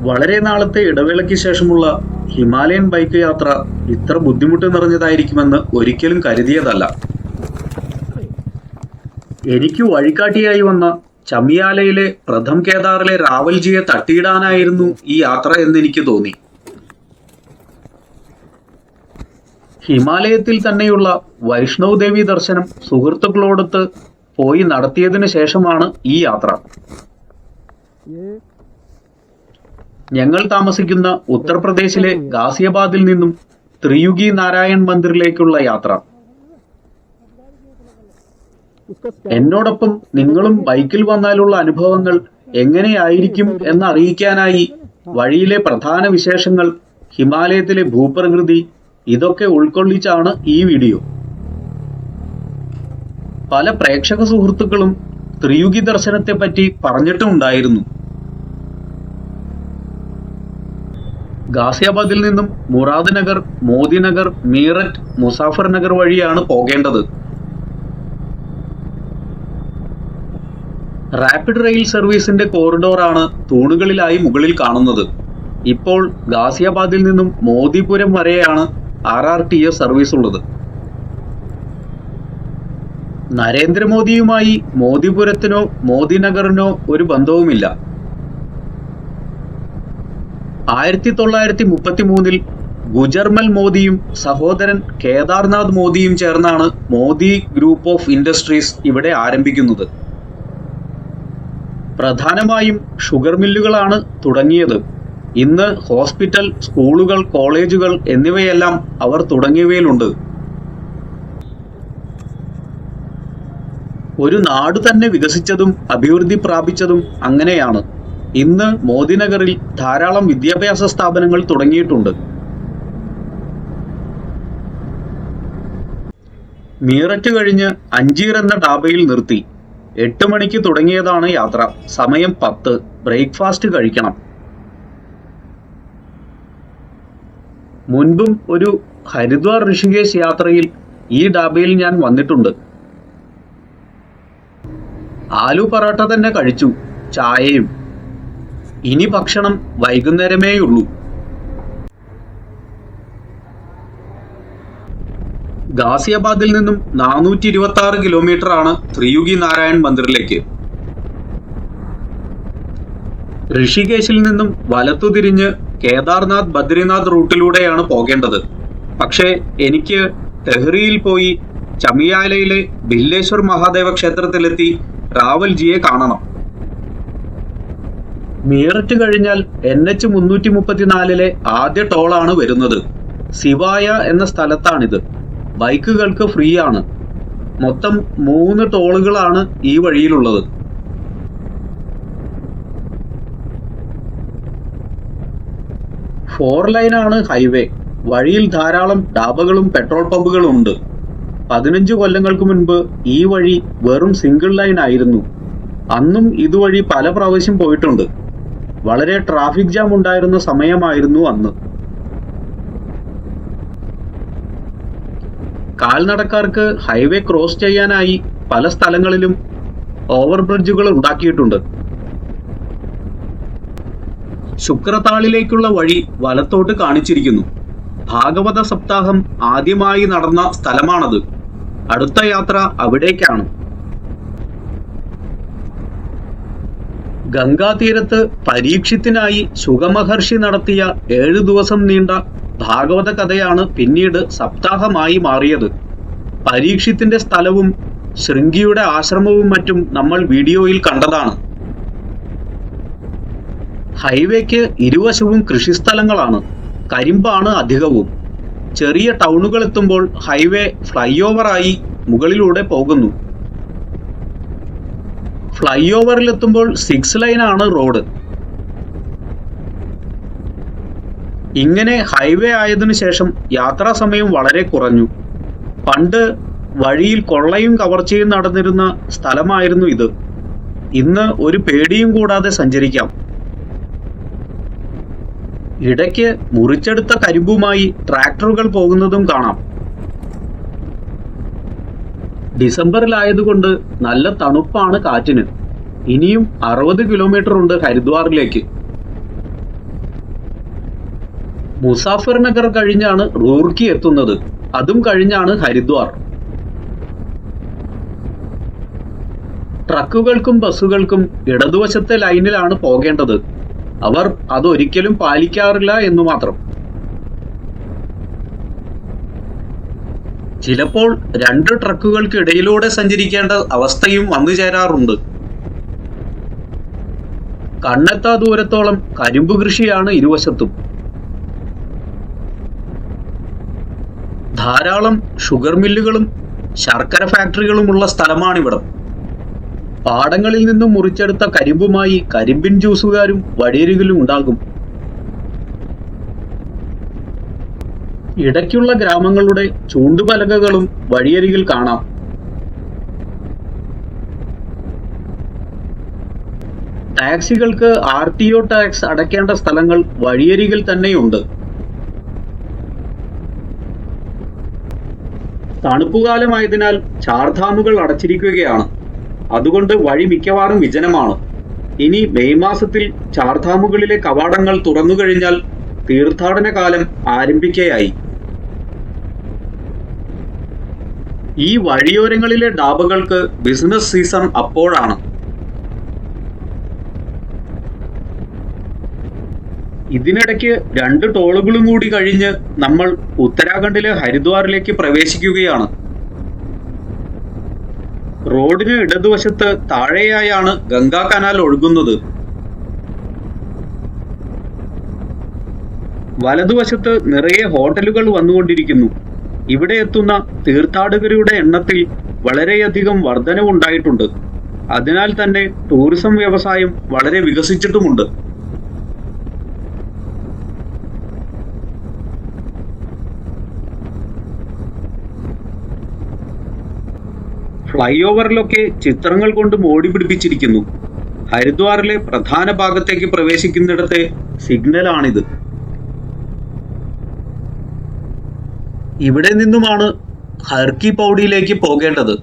വളരെ നാളത്തെ ഇടവേളയ്ക്ക് ശേഷമുള്ള ഹിമാലയൻ ബൈക്ക് യാത്ര ഇത്ര ബുദ്ധിമുട്ട് നിറഞ്ഞതായിരിക്കുമെന്ന് ഒരിക്കലും കരുതിയതല്ല. എനിക്ക് വഴികാട്ടിയായി വന്ന ചമിയാലയിലെ പ്രഥം കേദാറിലെ റാവൽജിയെ തട്ടിയിടാനായിരുന്നു ഈ യാത്ര എന്നെനിക്ക് തോന്നി. ഹിമാലയത്തിൽ തന്നെയുള്ള വൈഷ്ണവ് ദേവി ദർശനം സുഹൃത്തുക്കളോടൊത്ത് പോയി നടത്തിയതിനു ശേഷമാണ് ഈ യാത്ര. ഞങ്ങൾ താമസിക്കുന്ന ഉത്തർപ്രദേശിലെ ഗാസിയാബാദിൽ നിന്നും ത്രിയുഗി നാരായൺ മന്ദിറിലേക്കുള്ള യാത്ര. എന്നോടൊപ്പം നിങ്ങളും ബൈക്കിൽ വന്നാലുള്ള അനുഭവങ്ങൾ എങ്ങനെയായിരിക്കും എന്നറിയിക്കാനായി വഴിയിലെ പ്രധാന വിശേഷങ്ങൾ, ഹിമാലയത്തിലെ ഭൂപ്രകൃതി, ഇതൊക്കെ ഉൾക്കൊള്ളിച്ചാണ് ഈ വീഡിയോ. പല പ്രേക്ഷക സുഹൃത്തുക്കളും ത്രിയുഗി ദർശനത്തെ പറ്റി പറഞ്ഞിട്ടുണ്ടായിരുന്നു. ഗാസിയാബാദിൽ നിന്നും മുറാദ് നഗർ, മോദി നഗർ, മീററ്റ്, മുസാഫർ നഗർ വഴിയാണ് പോകേണ്ടത്. റാപ്പിഡ് റെയിൽ സർവീസിന്റെ കോറിഡോറാണ് തൂണുകളിലായി മുകളിൽ കാണുന്നത്. ഇപ്പോൾ ഗാസിയാബാദിൽ നിന്നും മോദിപുരം വരെയാണ് RRTS സർവീസ് ഉള്ളത്. നരേന്ദ്രമോദിയുമായി മോദിപുരത്തിനോ മോദിനഗറിനോ ഒരു ബന്ധവുമില്ല. 1933 ഗുജർമൽ മോദിയും സഹോദരൻ കേദാർനാഥ് മോദിയും ചേർന്നാണ് മോദി ഗ്രൂപ്പ് ഓഫ് ഇൻഡസ്ട്രീസ് ഇവിടെ ആരംഭിക്കുന്നത്. പ്രധാനമായും ഷുഗർ മില്ലുകളാണ് തുടങ്ങിയത്. ഇന്ന് ഹോസ്പിറ്റൽ, സ്കൂളുകൾ, കോളേജുകൾ എന്നിവയെല്ലാം അവർ തുടങ്ങിയവയിലുണ്ട്. ഒരു നാട് തന്നെ വികസിച്ചതും അഭിവൃദ്ധി പ്രാപിച്ചതും അങ്ങനെയാണ്. ഇന്ന് മോദിനഗറിൽ ധാരാളം വിദ്യാഭ്യാസ സ്ഥാപനങ്ങൾ തുടങ്ങിയിട്ടുണ്ട്. മീററ്റ് കഴിഞ്ഞ് അഞ്ചീർ എന്ന ഡാബയിൽ നിർത്തി. 8 മണിക്ക് തുടങ്ങിയതാണ് യാത്ര. സമയം 10. ബ്രേക്ക്ഫാസ്റ്റ് കഴിക്കണം. മുൻപും ഒരു ഹരിദ്വാർ ഋഷികേശ് യാത്രയിൽ ഈ ഡാബയിൽ ഞാൻ വന്നിട്ടുണ്ട്. ആലു പറാട്ട തന്നെ കഴിച്ചു, ചായയും. ഇനി ഭക്ഷണം വൈകുന്നേരമേയുള്ളൂ. ഗാസിയാബാദിൽ നിന്നും 426 കിലോമീറ്റർ ആണ് ത്രിയുഗി നാരായൺ മന്ദിറിലേക്ക്. ഋഷികേശിൽ നിന്നും വലത്തു തിരിഞ്ഞ് കേദാർനാഥ്, ബദ്രിനാഥ് റൂട്ടിലൂടെയാണ് പോകേണ്ടത്. പക്ഷേ എനിക്ക് തെഹ്രിയിൽ പോയി ചമിയാലയിലെ ഭില്ലേശ്വർ മഹാദേവ ക്ഷേത്രത്തിലെത്തി റാവൽജിയെ കാണണം. മീററ്റ് കഴിഞ്ഞാൽ NH 334 ആദ്യ ടോളാണ് വരുന്നത്. സിവായ എന്ന സ്ഥലത്താണിത്. ബൈക്കുകൾക്ക് ഫ്രീ ആണ്. മൊത്തം 3 ടോളുകളാണ് ഈ വഴിയിലുള്ളത്. ഫോർ ലൈനാണ് ഹൈവേ. വഴിയിൽ ധാരാളം ഡാബകളും പെട്രോൾ പമ്പുകളും ഉണ്ട്. 15 കൊല്ലങ്ങൾക്ക് മുൻപ് ഈ വഴി വെറും സിംഗിൾ ലൈൻ ആയിരുന്നു. അന്നും ഇതുവഴി പല പ്രാവശ്യം പോയിട്ടുണ്ട്. വളരെ ട്രാഫിക് ജാം ഉണ്ടായിരുന്ന സമയമായിരുന്നു അന്ന്. കാൽനടക്കാർക്ക് ഹൈവേ ക്രോസ് ചെയ്യാനായി പല സ്ഥലങ്ങളിലും ഓവർ ബ്രിഡ്ജുകൾ ഉണ്ടാക്കിയിട്ടുണ്ട്. ശുക്രതാളിലേക്കുള്ള വഴി വലത്തോട്ട് കാണിച്ചിരിക്കുന്നു. ഭാഗവത സപ്താഹം ആദ്യമായി നടന്ന സ്ഥലമാണത്. അടുത്ത യാത്ര അവിടേക്കാണ്. ഗംഗാതീരത്ത് പരീക്ഷത്തിനായി ശുഗമഹർഷി നടത്തിയ 7 ദിവസം നീണ്ട ഭാഗവത കഥയാണ് പിന്നീട് സപ്താഹമായി മാറിയത്. പരീക്ഷത്തിന്റെ സ്ഥലവും ശൃംഗിയുടെ ആശ്രമവും മറ്റും നമ്മൾ വീഡിയോയിൽ കണ്ടതാണ്. ഹൈവേക്ക് ഇരുവശവും കൃഷിസ്ഥലങ്ങളാണ്. കരിമ്പാണ് അധികവും. ചെറിയ ടൗണുകൾ എത്തുമ്പോൾ ഹൈവേ ഫ്ലൈ ഓവറായി മുകളിലൂടെ പോകുന്നു. ഫ്ലൈ ഓവറിലെത്തുമ്പോൾ 6 ലൈനാണ് റോഡ്. ഇങ്ങനെ ഹൈവേ ആയതിനു ശേഷം യാത്രാ സമയം വളരെ കുറഞ്ഞു. പണ്ട് വഴിയിൽ കൊള്ളയും കവർച്ചയും നടന്നിരുന്ന സ്ഥലമായിരുന്നു ഇത്. ഇന്ന് ഒരു പേടിയും കൂടാതെ സഞ്ചരിക്കാം. ഇടയ്ക്ക് മുറിച്ചെടുത്ത കരിമ്പുമായി ട്രാക്ടറുകൾ പോകുന്നതും കാണാം. ഡിസംബറിലായതുകൊണ്ട് നല്ല തണുപ്പാണ് കാറ്റിന്. ഇനിയും 60 കിലോമീറ്റർ ഉണ്ട് ഹരിദ്വാറിലേക്ക്. മുസാഫർ നഗർ കഴിഞ്ഞാണ് റൂർക്കി എത്തുന്നത്. അതും കഴിഞ്ഞാണ് ഹരിദ്വാർ. ട്രക്കുകൾക്കും ബസ്സുകൾക്കും ഇടതുവശത്തെ ലൈനിലാണ് പോകേണ്ടത്. അവർ അതൊരിക്കലും പാലിക്കാറില്ല എന്നു മാത്രം. ചിലപ്പോൾ 2 ട്രക്കുകൾക്കിടയിലൂടെ സഞ്ചരിക്കേണ്ട അവസ്ഥയും വന്നു ചേരാറുണ്ട്. കണ്ണെത്താ ദൂരത്തോളം കരിമ്പു കൃഷിയാണ് ഇരുവശത്തും. ധാരാളം ഷുഗർ മില്ലുകളും ശർക്കര ഫാക്ടറികളുമുള്ള സ്ഥലമാണിവിടം. പാടങ്ങളിൽ നിന്നും മുറിച്ചെടുത്ത കരിമ്പുമായി കരിമ്പിൻ ജ്യൂസുകാരും വഴിയരികിലും ഉണ്ടാകും. ഇടയ്ക്കുള്ള ഗ്രാമങ്ങളുടെ ചൂണ്ടുപലകകളും വഴിയരികിൽ കാണാം. ടാക്സികൾക്ക് RTO ടാക്സ് അടയ്ക്കേണ്ട സ്ഥലങ്ങൾ വഴിയരികിൽ തന്നെയുണ്ട്. തണുപ്പുകാലമായതിനാൽ ചാർധാമുകൾ അടച്ചിരിക്കുകയാണ്. അതുകൊണ്ട് വഴി മിക്കവാറും വിജനമാണ്. ഇനി മെയ് മാസത്തിൽ ചാർധാമുകളിലെ കവാടങ്ങൾ തുറന്നു കഴിഞ്ഞാൽ തീർത്ഥാടന കാലം ആരംഭിക്കുകയായി. ഈ വഴിയോരങ്ങളിലെ ഡാബകൾക്ക് ബിസിനസ് സീസൺ അപ്പോഴാണ്. ഇതിനിടയ്ക്ക് 2 ടോളുകളും കൂടി കഴിഞ്ഞ് നമ്മൾ ഉത്തരാഖണ്ഡിലെ ഹരിദ്വാറിലേക്ക് പ്രവേശിക്കുകയാണ്. റോഡിന് ഇടതുവശത്ത് താഴെയായാണ് ഗംഗാ കനാൽ ഒഴുകുന്നത്. വലതുവശത്ത് നിറയെ ഹോട്ടലുകൾ വന്നുകൊണ്ടിരിക്കുന്നു. ഇവിടെ എത്തുന്ന തീർത്ഥാടകരുടെ എണ്ണത്തിൽ വളരെയധികം വർധനവുണ്ടായിട്ടുണ്ട്. അതിനാൽ തന്നെ ടൂറിസം വ്യവസായം വളരെ വികസിച്ചിട്ടുമുണ്ട്. ഫ്ലൈ ഓവറിലൊക്കെ ചിത്രങ്ങൾ കൊണ്ട് മോടി പിടിപ്പിച്ചിരിക്കുന്നു. ഹരിദ്വാറിലെ പ്രധാന ഭാഗത്തേക്ക് പ്രവേശിക്കുന്നിടത്തെ സിഗ്നലാണിത്. ഇവിടെ നിന്നുമാണ് ഹർക്കി പൗഡിയിലേക്ക് പോകേണ്ടത്.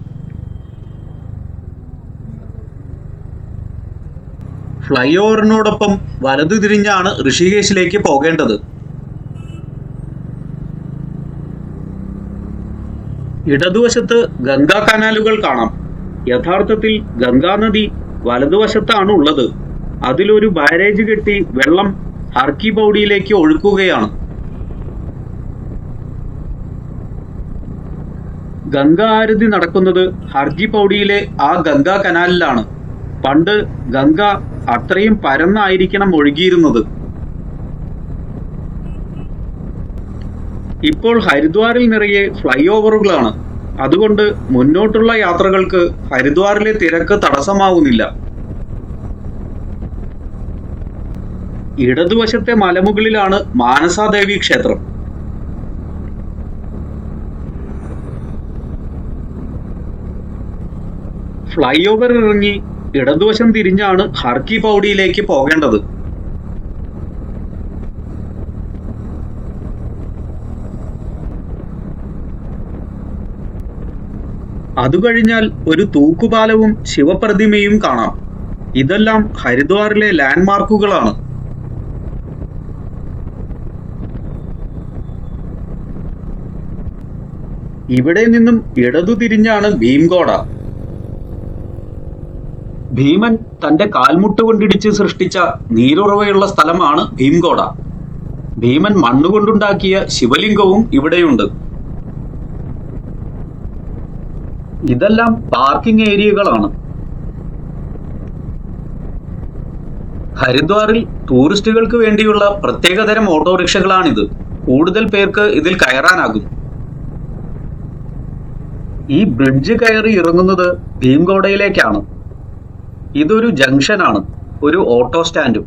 ഫ്ലൈ ഓവറിനോടൊപ്പം വലതു തിരിഞ്ഞാണ് ഋഷികേശിലേക്ക് പോകേണ്ടത്. ഇടതുവശത്ത് ഗംഗാ കനാലുകൾ കാണാം. യഥാർത്ഥത്തിൽ ഗംഗാനദി വലതുവശത്താണ് ഉള്ളത്. അതിലൊരു ബാരേജ് കെട്ടി വെള്ളം ഹർക്കി പൗഡിയിലേക്ക് ഒഴുക്കുകയാണ്. ഗംഗാ ആരതി നടക്കുന്നത് ഹർക്കി പൗഡിയിലെ ആ ഗംഗാ കനാലിലാണ്. പണ്ട് ഗംഗ അത്രയും പരന്നായിരിക്കണം ഒഴുകിയിരുന്നത്. ഇപ്പോൾ ഹരിദ്വാറിൽ നിറയെ ഫ്ലൈ ഓവറുകളാണ്. അതുകൊണ്ട് മുന്നോട്ടുള്ള യാത്രകൾക്ക് ഹരിദ്വാറിലെ തിരക്ക് തടസ്സമാവുന്നില്ല. ഇടതുവശത്തെ മലമുകളിലാണ് മാനസാദേവി ക്ഷേത്രം. ഫ്ലൈ ഓവർ ഇറങ്ങി ഇടതുവശം തിരിഞ്ഞാണ് ഹർക്കി പൗഡിയിലേക്ക് പോകേണ്ടത്. അതുകഴിഞ്ഞാൽ ഒരു തൂക്കുപാലവും ശിവപ്രതിമയും കാണാം. ഇതെല്ലാം ഹരിദ്വാറിലെ ലാൻഡ്മാർക്കുകളാണ്. ഇവിടെ നിന്നും ഇടതു തിരിഞ്ഞാണ് ഭീംഗോഡ. ഭീമൻ തന്റെ കാൽമുട്ട് കൊണ്ടിടിച്ച് സൃഷ്ടിച്ച നീരുറവയുള്ള സ്ഥലമാണ് ഭീംഗോഡ. ഭീമൻ മണ്ണുകൊണ്ടുണ്ടാക്കിയ ശിവലിംഗവും ഇവിടെയുണ്ട്. ഇതെല്ലാം പാർക്കിംഗ് ഏരിയകളാണ്. ഹരിദ്വാറിൽ ടൂറിസ്റ്റുകൾക്ക് വേണ്ടിയുള്ള പ്രത്യേകതരം ഓട്ടോറിക്ഷകളാണിത്. കൂടുതൽ പേർക്ക് ഇതിൽ കയറാനാകും. ഈ ബ്രിഡ്ജ് കയറി ഇറങ്ങുന്നത് ഭീംഗോഡയിലേക്കാണ്. ഇതൊരു ജംഗ്ഷനാണ്, ഒരു ഓട്ടോ സ്റ്റാൻഡും.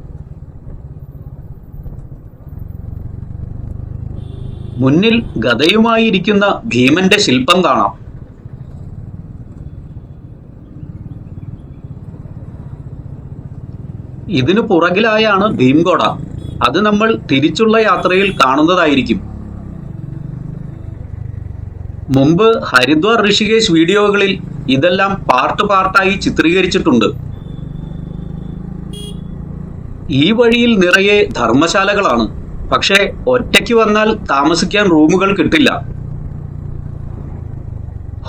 മുന്നിൽ ഗദയുമായി ഇരിക്കുന്ന ഭീമന്റെ ശില്പം കാണാം. ഇതിനു പുറകിലായാണ് ഭീംഗോഡ. അത് നമ്മൾ തിരിച്ചുള്ള യാത്രയിൽ കാണുന്നതായിരിക്കും. മുമ്പ് ഹരിദ്വാർ ഋഷികേശ് വീഡിയോകളിൽ ഇതെല്ലാം പാർട്ടായി ചിത്രീകരിച്ചിട്ടുണ്ട്. ഈ വഴിയിൽ നിറയെ ധർമ്മശാലകളാണ്. പക്ഷേ ഒറ്റയ്ക്ക് വന്നാൽ താമസിക്കാൻ റൂമുകൾ കിട്ടില്ല.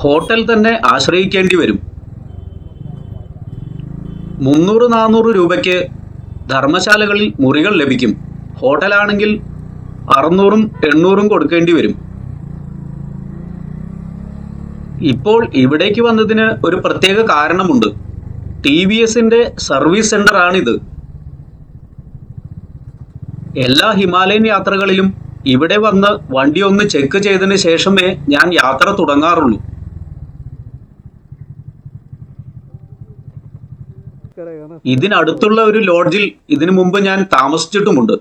ഹോട്ടൽ തന്നെ ആശ്രയിക്കേണ്ടി വരും. 300-400 രൂപയ്ക്ക് ധർമ്മശാലകളിൽ മുറികൾ ലഭിക്കും. ഹോട്ടലാണെങ്കിൽ 600-800 കൊടുക്കേണ്ടി വരും. ഇപ്പോൾ ഇവിടേക്ക് വന്നതിന് ഒരു പ്രത്യേക കാരണമുണ്ട്. TVSന്റെ സർവീസ് സെന്റർ ആണിത്. എല്ലാ ഹിമാലയൻ യാത്രകളിലും ഇവിടെ വന്ന് വണ്ടി ഒന്ന് ചെക്ക് ചെയ്തതിന് ശേഷമേ ഞാൻ യാത്ര തുടങ്ങാറുള്ളൂ. ഇതിനടുത്തുള്ള ഒരു ലോഡ്ജിൽ ഇതിനു മുമ്പ് ഞാൻ താമസിച്ചിട്ടുമുണ്ട്.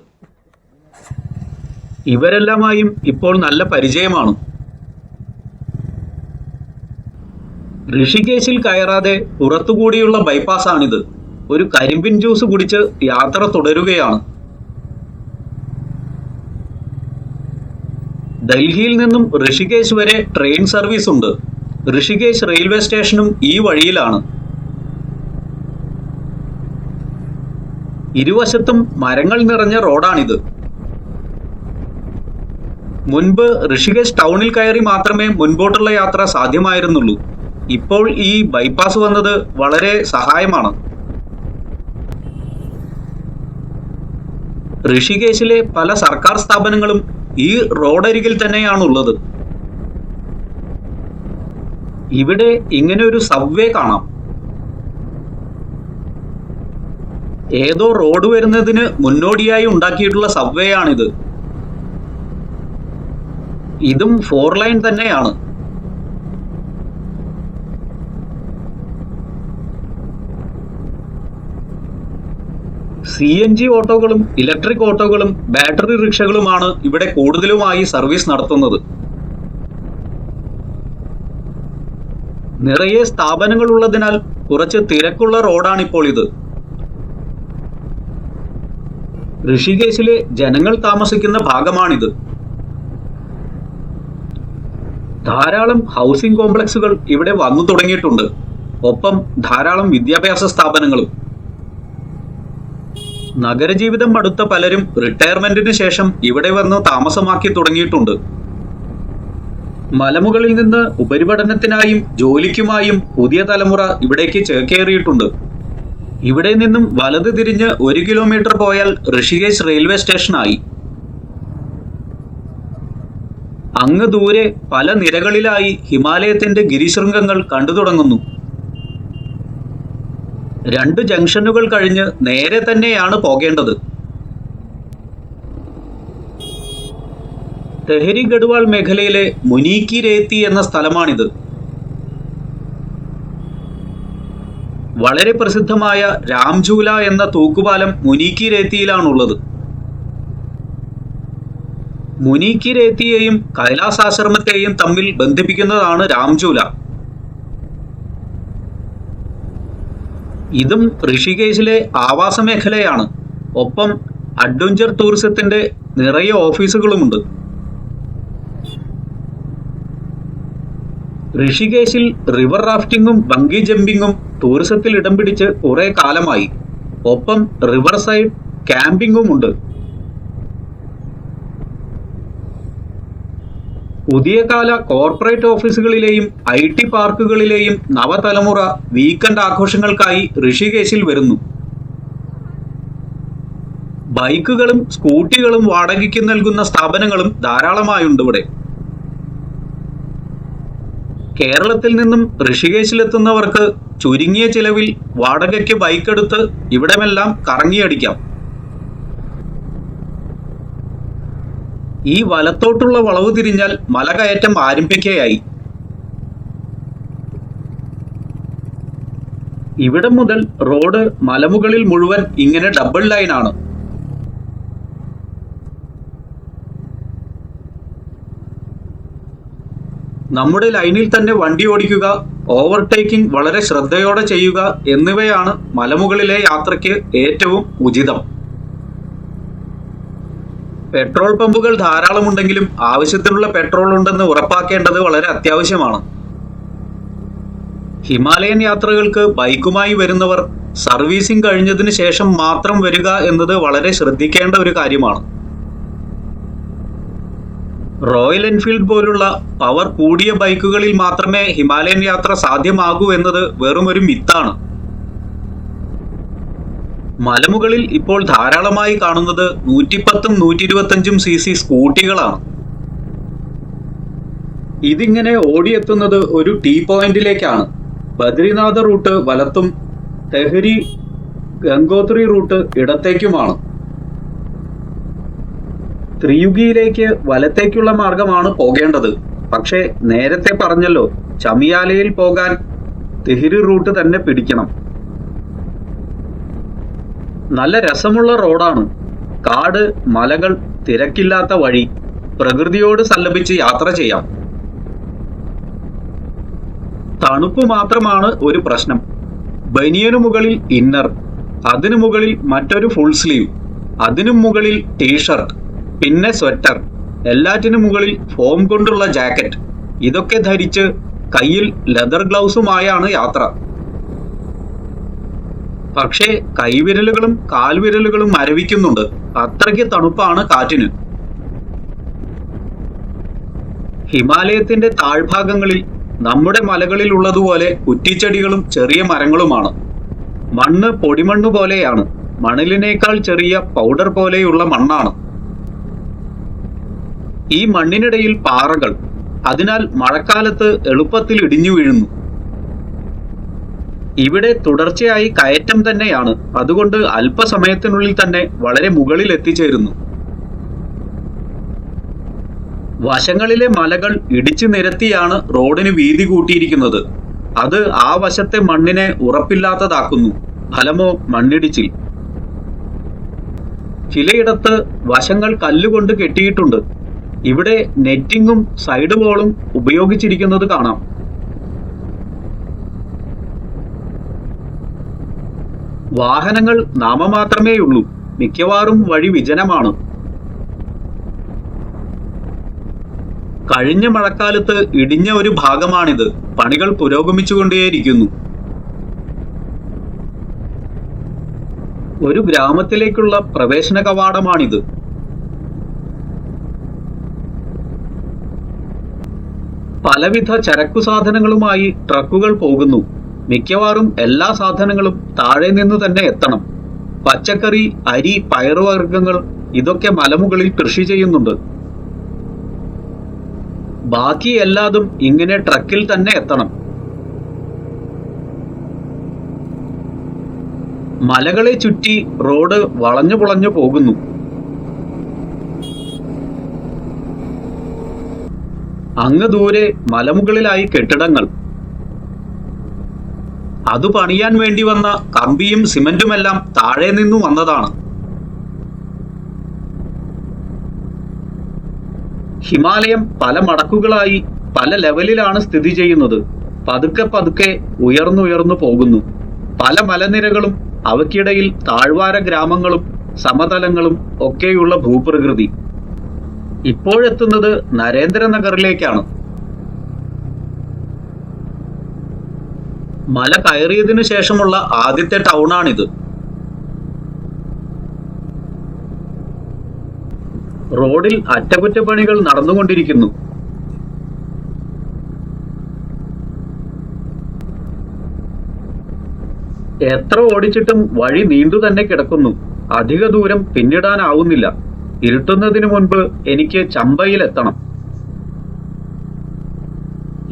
ഇവരെല്ലാമായും ഇപ്പോൾ നല്ല പരിചയമാണ്. ഋഷികേശിൽ കയറാതെ പുറത്തുകൂടിയുള്ള ബൈപ്പാസാണിത്. ഒരു കരിമ്പിൻ ജ്യൂസ് കുടിച്ച് യാത്ര തുടരുകയാണ്. ഡൽഹിയിൽ നിന്നും ഋഷികേശ് വരെ ട്രെയിൻ സർവീസ് ഉണ്ട്. ഋഷികേശ് റെയിൽവേ സ്റ്റേഷനും ഈ വഴിയിലാണ്. ഇരുവശത്തും മരങ്ങൾ നിറഞ്ഞ റോഡാണിത്. മുൻപ് ഋഷികേശ് ടൗണിൽ കയറി മാത്രമേ മുൻപോട്ടുള്ള യാത്ര സാധ്യമായിരുന്നുള്ളൂ. ഇപ്പോൾ ഈ ബൈപ്പാസ് വന്നത് വളരെ സഹായമാണ്. ഋഷികേശിലെ പല സർക്കാർ സ്ഥാപനങ്ങളും ഈ റോഡരികിൽ തന്നെയാണുള്ളത്. ഇവിടെ ഇങ്ങനെ ഒരു സബ്വേ കാണാം. ഏതോ റോഡ് വരുന്നതിന് മുന്നോടിയായി ഉണ്ടാക്കിയിട്ടുള്ള സബ്വേ ആണിത്. ഇതും 4 ലൈൻ തന്നെയാണ്. CNG ഓട്ടോകളും ഇലക്ട്രിക് ഓട്ടോകളും ബാറ്ററി റിക്ഷകളുമാണ് ഇവിടെ കൂടുതലുമായി സർവീസ് നടത്തുന്നത്. നിറയെ സ്ഥാപനങ്ങൾ ഉള്ളതിനാൽ കുറച്ച് തിരക്കുള്ള റോഡാണിപ്പോൾ ഇത്. ഋഷികേശിലെ ജനങ്ങൾ താമസിക്കുന്ന ഭാഗമാണിത്. ധാരാളം ഹൗസിംഗ് കോംപ്ലക്സുകൾ ഇവിടെ വന്നു തുടങ്ങിയിട്ടുണ്ട്. ഒപ്പം ധാരാളം വിദ്യാഭ്യാസ സ്ഥാപനങ്ങളും. നഗരജീവിതം മടുത്ത പലരും റിട്ടയർമെന്റിന് ശേഷം ഇവിടെ വന്ന് താമസമാക്കി തുടങ്ങിയിട്ടുണ്ട്. മലമുകളിൽ നിന്ന് ഉപരിപഠനത്തിനായും ജോലിക്കുമായും പുതിയ തലമുറ ഇവിടേക്ക് ചേക്കേറിയിട്ടുണ്ട്. ഇവിടെ നിന്നും വലത് തിരിഞ്ഞ് 1 കിലോമീറ്റർ പോയാൽ ഋഷികേശ് റെയിൽവേ സ്റ്റേഷനായി. അങ്ങ് ദൂരെ പല നിരകളിലായി ഹിമാലയത്തിന്റെ ഗിരിശൃംഗങ്ങൾ കണ്ടു തുടങ്ങുന്നു. 2 ജംഗ്ഷനുകൾ കഴിഞ്ഞ് നേരെ തന്നെയാണ് പോകേണ്ടത്. തെഹരി ഗഡ്വാൾ മേഖലയിലെ മുനീക്കി രേത്തി എന്ന സ്ഥലമാണിത്. വളരെ പ്രസിദ്ധമായ രാംജൂല എന്ന തൂക്കുപാലം മുനീക്കി രേത്തിയിലാണുള്ളത്. മുനീക്കി രേത്തിയെയും കൈലാസാശ്രമത്തെയും തമ്മിൽ ബന്ധിപ്പിക്കുന്നതാണ് രാംജൂല. ഇതും ഋഷികേശിലെ ആവാസ മേഖലയാണ്. ഒപ്പം അഡ്വഞ്ചർ ടൂറിസത്തിന്റെ നിറയെ ഓഫീസുകളുമുണ്ട്. ഋഷികേശിൽ റിവർ റാഫ്റ്റിംഗും ബങ്കി ജമ്പിങ്ങും ടൂറിസത്തിൽ ഇടം പിടിച്ച് കുറെ കാലമായി. ഒപ്പം റിവർ സൈഡ് ക്യാമ്പിങ്ങും ഉണ്ട്. പുതിയ കാല കോർപ്പറേറ്റ് ഓഫീസുകളിലെയും IT പാർക്കുകളിലെയും നവതലമുറ വീക്കെൻഡ് ആഘോഷങ്ങൾക്കായി ഋഷികേശിൽ വരുന്നു. ബൈക്കുകളും സ്കൂട്ടികളും വാടകയ്ക്ക് നൽകുന്ന സ്ഥാപനങ്ങളും ധാരാളമായുണ്ട് ഇവിടെ. കേരളത്തിൽ നിന്നും ഋഷികേശിലെത്തുന്നവർക്ക് ചുരുങ്ങിയ ചിലവിൽ വാടകയ്ക്ക് ബൈക്കെടുത്ത് ഇവിടമെല്ലാം കറങ്ങിയടിക്കാം. ഈ വലത്തോട്ടുള്ള വളവ് തിരിഞ്ഞാൽ മലകയറ്റം ആരംഭിക്കുകയായി. ഇവിടം മുതൽ റോഡ് മലമുകളിൽ മുഴുവൻ ഇങ്ങനെ ഡബിൾ ലൈനാണ്. നമ്മുടെ ലൈനിൽ തന്നെ വണ്ടി ഓടിക്കുക, ഓവർടേക്കിംഗ് വളരെ ശ്രദ്ധയോടെ ചെയ്യുക എന്നിവയാണ് മലമുകളിലെ യാത്രയ്ക്ക് ഏറ്റവും ഉചിതം. പെട്രോൾ പമ്പുകൾ ധാരാളമുണ്ടെങ്കിലും ആവശ്യത്തിനുള്ള പെട്രോൾ ഉണ്ടെന്ന് ഉറപ്പാക്കേണ്ടത് വളരെ അത്യാവശ്യമാണ്. ഹിമാലയൻ യാത്രകൾക്ക് ബൈക്കുമായി വരുന്നവർ സർവീസിംഗ് കഴിഞ്ഞതിന് ശേഷം മാത്രം വരിക എന്നത് വളരെ ശ്രദ്ധിക്കേണ്ട ഒരു കാര്യമാണ്. റോയൽ എൻഫീൽഡ് പോലുള്ള പവർ കൂടിയ ബൈക്കുകളിൽ മാത്രമേ ഹിമാലയൻ യാത്ര സാധ്യമാകൂ എന്നത് വെറും ഒരു മിത്താണ്. മലമുകളിൽ ഇപ്പോൾ ധാരാളമായി കാണുന്നത് 110ഉം 125ഉം cc സ്കൂട്ടികളാണ്. ഇതിങ്ങനെ ഓടിയെത്തുന്നത് ഒരു ടീ പോയിന്റിലേക്കാണ്. ബദ്രിനാഥ് റൂട്ട് വലത്തും തെഹരി ഗംഗോത്രി റൂട്ട് ഇടത്തേക്കുമാണ്. ത്രിയുഗിയിലേക്ക് വലത്തേക്കുള്ള മാർഗമാണ് പോകേണ്ടത്. പക്ഷേ നേരത്തെ പറഞ്ഞല്ലോ, ചമിയാലയിൽ പോകാൻ തെഹരി റൂട്ട് തന്നെ പിടിക്കണം. നല്ല രസമുള്ള റോഡാണ്. കാട്, മലകൾ, തിരക്കില്ലാത്ത വഴി, പ്രകൃതിയോട് സല്ലപിച്ച് യാത്ര ചെയ്യാം. തണുപ്പ് മാത്രമാണ് ഒരു പ്രശ്നം. ബനിയനു മുകളിൽ ഇന്നർ, അതിനു മുകളിൽ മറ്റൊരു ഫുൾ സ്ലീവ്, അതിനു മുകളിൽ ടീഷർട്ട്, പിന്നെ സ്വെറ്റർ, എല്ലാറ്റിനും മുകളിൽ ഫോം കൊണ്ടുള്ള ജാക്കറ്റ്. ഇതൊക്കെ ധരിച്ച് കയ്യിൽ ലെതർ ഗ്ലൗസുമായാണ് യാത്ര. പക്ഷേ കൈവിരലുകളും കാൽവിരലുകളും മരവിക്കുന്നുണ്ട്. അത്രയ്ക്ക് തണുപ്പാണ് കാറ്റിന്. ഹിമാലയത്തിന്റെ താഴ്ഭാഗങ്ങളിൽ നമ്മുടെ മലകളിൽ ഉള്ളതുപോലെ കുറ്റിച്ചെടികളും ചെറിയ മരങ്ങളുമാണ്. മണ്ണ് പൊടിമണ്ണ് പോലെയാണ്. മണലിനേക്കാൾ ചെറിയ പൗഡർ പോലെയുള്ള മണ്ണാണ്. ഈ മണ്ണിനിടയിൽ പാറകൾ. അതിനാൽ മഴക്കാലത്ത് എളുപ്പത്തിൽ ഇടിഞ്ഞു വീഴുന്നു. ഇവിടെ തുടർച്ചയായി കയറ്റം തന്നെയാണ്. അതുകൊണ്ട് അല്പസമയത്തിനുള്ളിൽ തന്നെ വളരെ മുകളിൽ എത്തിച്ചേരുന്നു. വശങ്ങളിലെ മലകൾ ഇടിച്ചു നിരത്തിയാണ് റോഡിന് വീതി കൂട്ടിയിരിക്കുന്നത്. അത് ആ വശത്തെ മണ്ണിനെ ഉറപ്പില്ലാത്തതാക്കുന്നു. ഫലമോ മണ്ണിടിച്ചിൽ. ചിലയിടത്ത് വശങ്ങൾ കല്ലുകൊണ്ട് കെട്ടിയിട്ടുണ്ട്. ഇവിടെ നെറ്റിങ്ങും സൈഡ് വോളും ഉപയോഗിച്ചിരിക്കുന്നത് കാണാം. വാഹനങ്ങൾ നാമമാത്രമേയുള്ളൂ. മിക്കവാറും വഴി വിജനമാണ്. കഴിഞ്ഞ മഴക്കാലത്ത് ഇടിഞ്ഞ ഒരു ഭാഗമാണിത്. പണികൾ പുരോഗമിച്ചുകൊണ്ടേയിരിക്കുന്നു. ഒരു ഗ്രാമത്തിലേക്കുള്ള പ്രവേശന കവാടമാണിത്. പലവിധ ചരക്കു സാധനങ്ങളുമായി ട്രക്കുകൾ പോകുന്നു. മിക്കവാറും എല്ലാ സാധനങ്ങളും താഴെ നിന്ന് തന്നെ എത്തണം. പച്ചക്കറി, അരി, പയറുവർഗ്ഗങ്ങൾ ഇതൊക്കെ മലമുകളിൽ കൃഷി ചെയ്യുന്നുണ്ട്. ബാക്കി എല്ലാതും ഇങ്ങനെ ട്രക്കിൽ തന്നെ എത്തണം. മലകളെ ചുറ്റി റോഡ് വളഞ്ഞു പുളഞ്ഞു പോകുന്നു. അങ്ങ് ദൂരെ മലമുകളിലായി കെട്ടിടങ്ങൾ. അത് പണിയാൻ വേണ്ടി വന്ന കമ്പിയും സിമന്റുമെല്ലാം താഴെ നിന്നു വന്നതാണ്. ഹിമാലയം പല മടക്കുകളായി പല ലെവലിലാണ് സ്ഥിതി ചെയ്യുന്നത്. പതുക്കെ പതുക്കെ ഉയർന്നുയർന്നു പോകുന്നു. പല മലനിരകളും അവയ്ക്കിടയിൽ താഴ്വാര ഗ്രാമങ്ങളും സമതലങ്ങളും ഒക്കെയുള്ള ഭൂപ്രകൃതി. ഇപ്പോഴെത്തുന്നത് നരേന്ദ്രനഗറിലേക്കാണ്. മല കയറിയതിനു ശേഷമുള്ള ആദ്യത്തെ ടൗണാണിത്. റോഡിൽ അറ്റകുറ്റപ്പണികൾ നടന്നുകൊണ്ടിരിക്കുന്നു. എത്ര ഓടിച്ചിട്ടും വഴി നീണ്ടു തന്നെ കിടക്കുന്നു. അധിക ദൂരം പിന്നിടാനാവുന്നില്ല. ഇരുട്ടുന്നതിനു മുൻപ് എനിക്ക് ചമ്പയിലെത്തണം.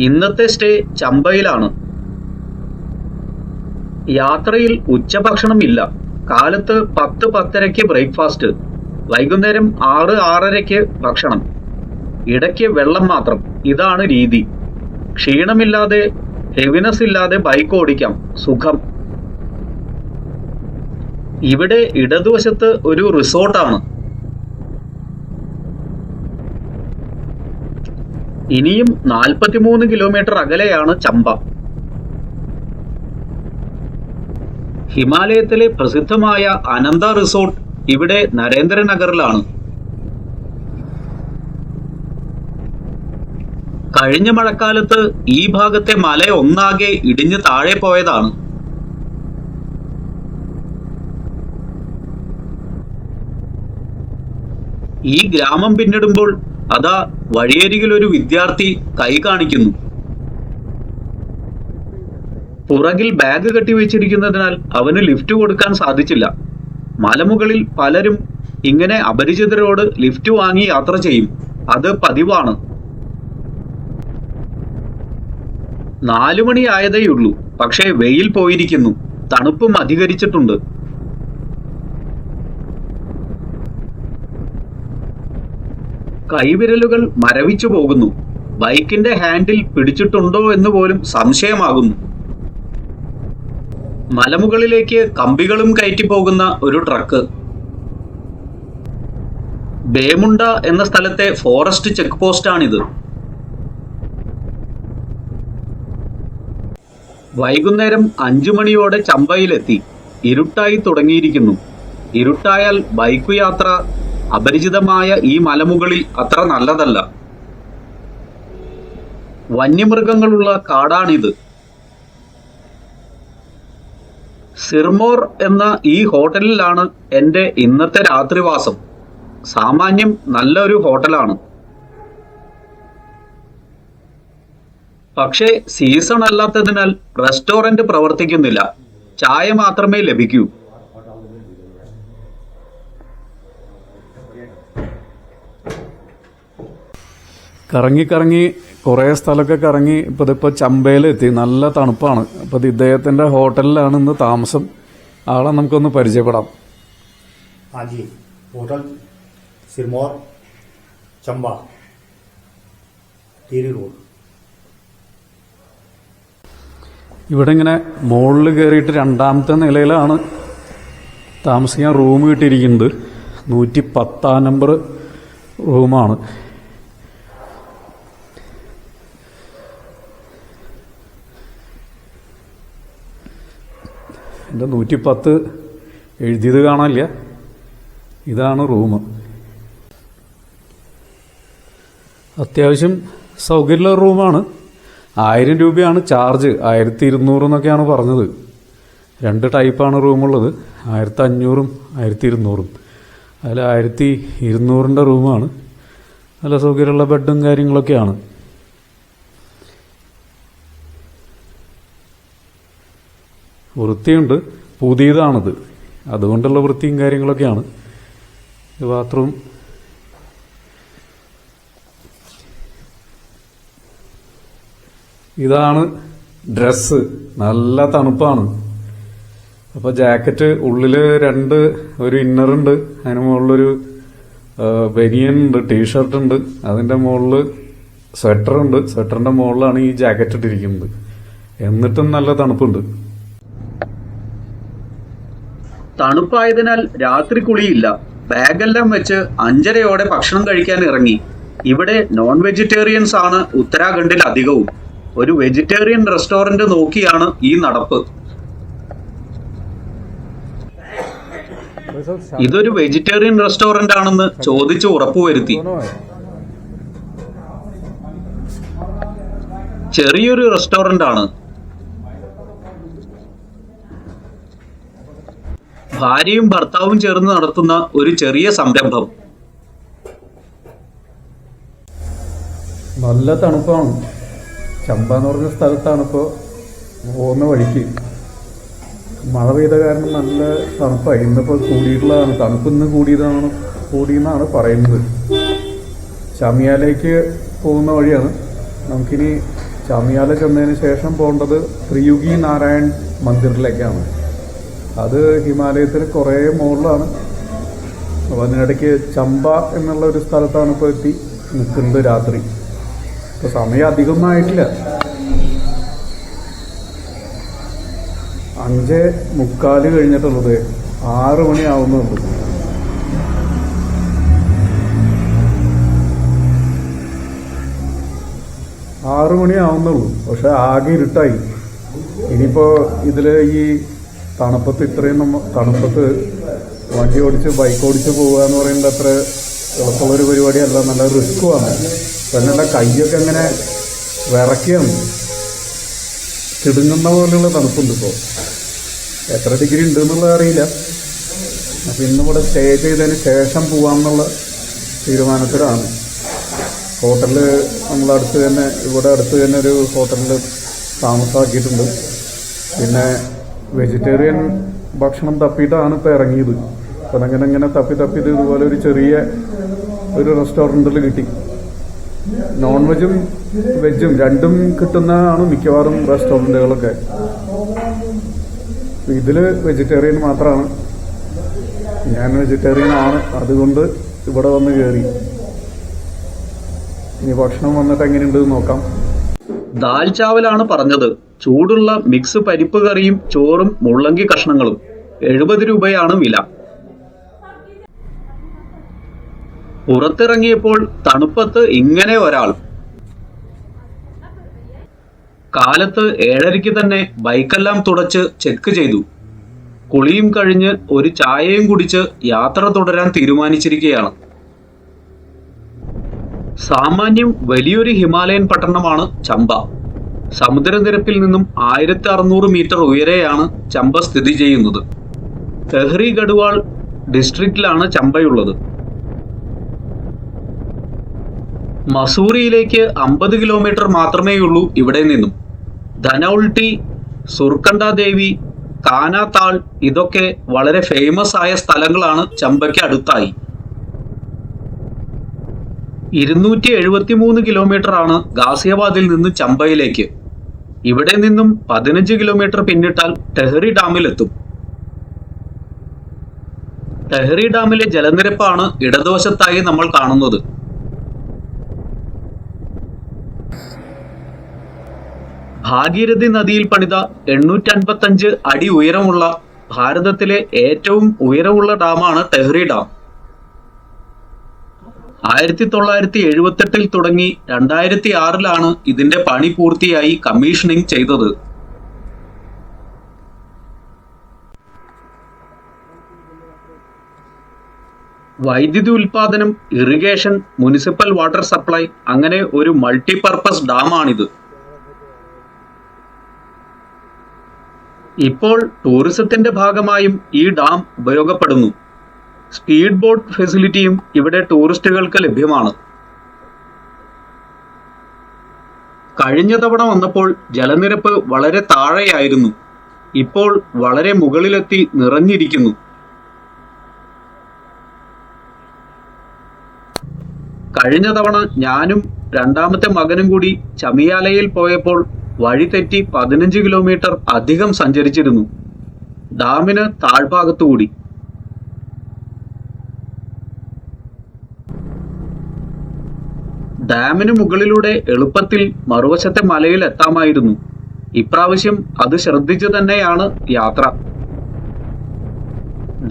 ഇന്നത്തെ സ്റ്റേ ചമ്പയിലാണ്. യാത്രയിൽ ഉച്ചഭക്ഷണം ഇല്ല. കാലത്ത് 10-10:30 ബ്രേക്ക്ഫാസ്റ്റ്, വൈകുന്നേരം 6-6:30 ഭക്ഷണം, ഇടയ്ക്ക് വെള്ളം മാത്രം. ഇതാണ് രീതി. ക്ഷീണമില്ലാതെ, ഹെവിനെസ് ഇല്ലാതെ ബൈക്ക് ഓടിക്കാം. സുഖം. ഇവിടെ ഇടതുവശത്ത് ഒരു റിസോർട്ടാണ്. ഇനിയും 43 കിലോമീറ്റർ അകലെയാണ് ചമ്പ. ഹിമാലയത്തിലെ പ്രസിദ്ധമായ അനന്ത റിസോർട്ട് ഇവിടെ നരേന്ദ്രനഗറിലാണ്. കഴിഞ്ഞ മഴക്കാലത്ത് ഈ ഭാഗത്തെ മല ഒന്നാകെ ഇടിഞ്ഞ് താഴെ പോയതാണ്. ഈ ഗ്രാമം പിന്നിടുമ്പോൾ അതാ വഴിയരികിൽ ഒരു വിദ്യാർത്ഥി കൈ കാണിക്കുന്നു. പുറകിൽ ബാഗ് കെട്ടിവെച്ചിരിക്കുന്നതിനാൽ അവന് ലിഫ്റ്റ് കൊടുക്കാൻ സാധിച്ചില്ല. മലമുകളിൽ പലരും ഇങ്ങനെ അപരിചിതരോട് ലിഫ്റ്റ് വാങ്ങി യാത്ര ചെയ്യും. അത് പതിവാണ്. 4 മണിയായതേയുള്ളൂ. പക്ഷേ വെയിൽ പോയിരിക്കുന്നു. തണുപ്പും അധികരിച്ചിട്ടുണ്ട്. കൈവിരലുകൾ മരവിച്ചു പോകുന്നു. ബൈക്കിന്റെ ഹാൻഡിൽ പിടിച്ചിട്ടുണ്ടോ എന്ന് പോലും സംശയമാകുന്നു. മലമുകളിലേക്ക് കമ്പികളും കയറ്റി പോകുന്ന ഒരു ട്രക്ക്. ബേമുണ്ട എന്ന സ്ഥലത്തെ ഫോറസ്റ്റ് ചെക്ക് പോസ്റ്റാണിത്. വൈകുന്നേരം 5 മണിയോടെ ചമ്പയിലെത്തി. ഇരുട്ടായി തുടങ്ങിയിരിക്കുന്നു. ഇരുട്ടായാൽ ബൈക്ക് യാത്ര അപരിചിതമായ ഈ മലമുകളിൽ അത്ര നല്ലതല്ല. വന്യമൃഗങ്ങളുള്ള കാടാണിത്. സിർമോർ എന്ന ഈ ഹോട്ടലിലാണ് എൻ്റെ ഇന്നത്തെ രാത്രിവാസം. സാമാന്യം നല്ലൊരു ഹോട്ടലാണ്. പക്ഷേ സീസൺ അല്ലാത്തതിനാൽ റെസ്റ്റോറന്റ് പ്രവർത്തിക്കുന്നില്ല. ചായ മാത്രമേ ലഭിക്കൂ. കറങ്ങി കറങ്ങി കുറേ സ്ഥലമൊക്കെ കറങ്ങി ഇപ്പോൾ ചമ്പയിലെത്തി. നല്ല തണുപ്പാണ്. അപ്പോൾ ഇദ്ദേഹത്തിൻ്റെ ഹോട്ടലിലാണ് ഇന്ന് താമസം. ആളെ നമുക്കൊന്ന് പരിചയപ്പെടാം. हाँ जी, होटल सिरमौर चंबा टीरी रोड. ഇവിടെ ഇങ്ങനെ മുകളിൽ കയറിയിട്ട് 2ാമത്തെ നിലയിലാണ് താമസിക്കാൻ റൂം കിട്ടിയിരിക്കുന്നത്. 110 നമ്പർ റൂമാണ്. എൻ്റെ 110 എഴുതിയത് കാണാനില്ല. ഇതാണ് റൂം. അത്യാവശ്യം സൗകര്യമുള്ള റൂമാണ്. 1000 രൂപയാണ് ചാർജ്. 1200 എന്നൊക്കെയാണ് പറഞ്ഞത്. 2 ടൈപ്പാണ് റൂമുള്ളത്, 1500-ഉം 1200-ഉം. അതിൽ 1200-ൻ്റെ റൂമാണ്. നല്ല സൗകര്യമുള്ള ബെഡും കാര്യങ്ങളൊക്കെയാണ്. വൃത്തിയുണ്ട്. പുതിയതാണിത്, അതുകൊണ്ടുള്ള വൃത്തിയും കാര്യങ്ങളൊക്കെയാണ്. ബാത്റൂം. ഇതാണ് ഡ്രസ്സ്. നല്ല തണുപ്പാണ്. അപ്പോൾ ജാക്കറ്റ് ഉള്ളിൽ 2 ഒരു ഇന്നറുണ്ട്. അതിന് മുകളിലൊരു ബനിയൻ ഉണ്ട്, ടീഷർട്ട് ഉണ്ട്. അതിൻ്റെ മുകളിൽ സ്വെറ്ററുണ്ട്. സ്വെറ്ററിൻ്റെ മുകളിലാണ് ഈ ജാക്കറ്റ് ഇട്ടിരിക്കുന്നത്. എന്നിട്ടും നല്ല തണുപ്പുണ്ട്. തണുപ്പായതിനാൽ രാത്രി കുളിയില്ല. ബാഗെല്ലാം വെച്ച് 5:30 ഭക്ഷണം കഴിക്കാൻ ഇറങ്ങി. ഇവിടെ നോൺ വെജിറ്റേറിയൻസ് ആണ് ഉത്തരാഖണ്ഡിൽ അധികവും. ഒരു വെജിറ്റേറിയൻ റെസ്റ്റോറന്റ് നോക്കിയാണ് ഈ നടപ്പ്. ഇതൊരു വെജിറ്റേറിയൻ റെസ്റ്റോറന്റ് ആണെന്ന് ചോദിച്ച് ഉറപ്പുവരുത്തി. ചെറിയൊരു റെസ്റ്റോറന്റ് ആണ്. ഭാര്യയും ഭർത്താവും ചേർന്ന് നടത്തുന്ന ഒരു ചെറിയ സംരംഭം. നല്ല തണുപ്പാണ്. ചമ്പ എന്ന് പറഞ്ഞ സ്ഥലത്താണ് ഇപ്പോൾ പോകുന്ന വഴിക്ക്. മഴ പെയ്ത കാരണം നല്ല തണുപ്പായി. ഇന്നിപ്പോൾ കൂടിയിട്ടുള്ളതാണ്. തണുപ്പിന്ന് കൂടിയെന്നാണ് പറയുന്നത്. ചമിയാലേക്ക് പോകുന്ന വഴിയാണ്. നമുക്കിനി ചമിയാല ചെന്നതിന് ശേഷം പോകേണ്ടത് ത്രിയുഗി നാരായൺ മന്ദിറിലേക്കാണ്. അത് ഹിമാലയത്തിന് കുറേ മുകളിലാണ്. അപ്പോൾ അതിനിടയ്ക്ക് ചമ്പ എന്നുള്ള ഒരു സ്ഥലത്താണ് ഇപ്പോൾ എത്തി നിൽക്കുന്നത് രാത്രി. ഇപ്പോൾ സമയം അധികമൊന്നും ആയിട്ടില്ല. 5:45 കഴിഞ്ഞിട്ടുള്ളത്. 6 മണിയാവുന്നുള്ളൂ. പക്ഷെ ആകെ ഇരുട്ടായി. ഇനിയിപ്പോൾ ഇതിൽ ഈ തണുപ്പത്ത് വണ്ടി ഓടിച്ച് ബൈക്ക് ഓടിച്ച് പോവുക എന്ന് പറയുന്നത് അത്ര എളുപ്പമുള്ളൊരു പരിപാടിയല്ല. നല്ല റിസ്ക്കുമാണ്. പിന്നെ കൈയൊക്കെ ഇങ്ങനെ വിറയ്ക്കുകയാണ്. കിടുങ്ങുന്ന പോലെയുള്ള തണുപ്പുണ്ട്. ഇപ്പോൾ എത്ര ഡിഗ്രി ഉണ്ടെന്നുള്ളത് അറിയില്ല. അപ്പോൾ ഇന്നിവിടെ സ്റ്റേ ചെയ്തതിന് ശേഷം പോകാമെന്നുള്ള തീരുമാനത്തിലാണ്. ഹോട്ടലിൽ നമ്മളടുത്ത് തന്നെ, ഇവിടെ അടുത്ത് തന്നെ ഒരു ഹോട്ടലിൽ താമസമാക്കിയിട്ടുണ്ട്. പിന്നെ വെജിറ്റേറിയൻ ഭക്ഷണം തപ്പിയിട്ടാണ് ഇപ്പോൾ ഇറങ്ങിയത്. അപ്പം അങ്ങനെ തപ്പി ഇതുപോലെ ഒരു ചെറിയ ഒരു റെസ്റ്റോറൻറ്റിൽ കിട്ടി. നോൺ വെജും വെജും രണ്ടും കിട്ടുന്നതാണ് മിക്കവാറും റെസ്റ്റോറൻറ്റുകളൊക്കെ. ഇതിൽ വെജിറ്റേറിയൻ മാത്രമാണ്. ഞാൻ വെജിറ്റേറിയൻ ആണ്, അതുകൊണ്ട് ഇവിടെ വന്ന് കയറി. ഇനി ഭക്ഷണം വന്നിട്ട് എങ്ങനെയുണ്ടെന്ന് നോക്കാം. ദാൽ ചാവലാണ് പറഞ്ഞത്. ചൂടുള്ള മിക്സ് പരിപ്പ് കറിയും ചോറും മുള്ളങ്കി കഷ്ണങ്ങളും. 70 രൂപയാണ് വില. പുറത്തിറങ്ങിയപ്പോൾ തണുപ്പത്ത് ഇങ്ങനെ ഒരാൾ. കാലത്ത് 7:30 തന്നെ ബൈക്കെല്ലാം തുടച്ച് ചെക്ക് ചെയ്തു. കുളിയും കഴിഞ്ഞ് ഒരു ചായയും കുടിച്ച് യാത്ര തുടരാൻ തീരുമാനിച്ചിരിക്കുകയാണ്. സാമാന്യം വലിയൊരു ഹിമാലയൻ പട്ടണമാണ് ചമ്പ. സമുദ്രനിരപ്പിൽ നിന്നും 1600 മീറ്റർ ഉയരെയാണ് ചമ്പ സ്ഥിതി ചെയ്യുന്നത്. തെഹ്രി ഗഡ്വാൾ ഡിസ്ട്രിക്റ്റിലാണ് ചമ്പയുള്ളത്. മസൂറിയിലേക്ക് 50 കിലോമീറ്റർ മാത്രമേയുള്ളൂ ഇവിടെ നിന്നും. ധനൗൾട്ടി, സുർക്കണ്ട ദേവി, കാനാതാൾ ഇതൊക്കെ വളരെ ഫേമസ് ആയ സ്ഥലങ്ങളാണ് ചമ്പയ്ക്ക് അടുത്തായി. 273 കിലോമീറ്റർ ആണ് ഗാസിയാബാദിൽ നിന്ന് ചമ്പയിലേക്ക്. ഇവിടെ നിന്നും 15 കിലോമീറ്റർ പിന്നിട്ടാൽ ടെഹ്രി ഡാമിലെത്തും. ടെഹ്രി ഡാമിലെ ജലനിരപ്പാണ് ഇടതുവശത്തായി നമ്മൾ കാണുന്നത്. ഭാഗീരഥി നദിയിൽ പണിത 855 അടി ഉയരമുള്ള ഭാരതത്തിലെ ഏറ്റവും ഉയരമുള്ള ഡാമാണ് ടെഹ്രി ഡാം. 1978 തുടങ്ങി 2006 ഇതിന്റെ പണി പൂർത്തിയായി കമ്മീഷനിങ് ചെയ്തത്. വൈദ്യുതി ഉൽപാദനം, ഇറിഗേഷൻ, മുനിസിപ്പൽ വാട്ടർ സപ്ലൈ അങ്ങനെ ഒരു മൾട്ടിപർപ്പസ് ഡാമാണിത്. ഇപ്പോൾ ടൂറിസത്തിന്റെ ഭാഗമായും ഈ ഡാം ഉപയോഗപ്പെടുന്നു. സ്പീഡ് ബോട്ട് ഫെസിലിറ്റിയും ഇവിടെ ടൂറിസ്റ്റുകൾക്ക് ലഭ്യമാണ്. കഴിഞ്ഞ തവണ വന്നപ്പോൾ ജലനിരപ്പ് വളരെ താഴെയായിരുന്നു. ഇപ്പോൾ വളരെ മുകളിലെത്തി നിറഞ്ഞിരിക്കുന്നു. കഴിഞ്ഞ തവണ ഞാനും രണ്ടാമത്തെ മകനും കൂടി ചമിയാലയിൽ പോയപ്പോൾ വഴി തെറ്റി 15 കിലോമീറ്റർ അധികം സഞ്ചരിച്ചിരുന്നു. ഡാമിന് താഴ്ഭാഗത്തുകൂടി. ഡാമിന് മുകളിലൂടെ എളുപ്പത്തിൽ മറുവശത്തെ മലയിൽ എത്താമായിരുന്നു. ഇപ്രാവശ്യം അത് ശ്രദ്ധിച്ചു തന്നെയാണ് യാത്ര.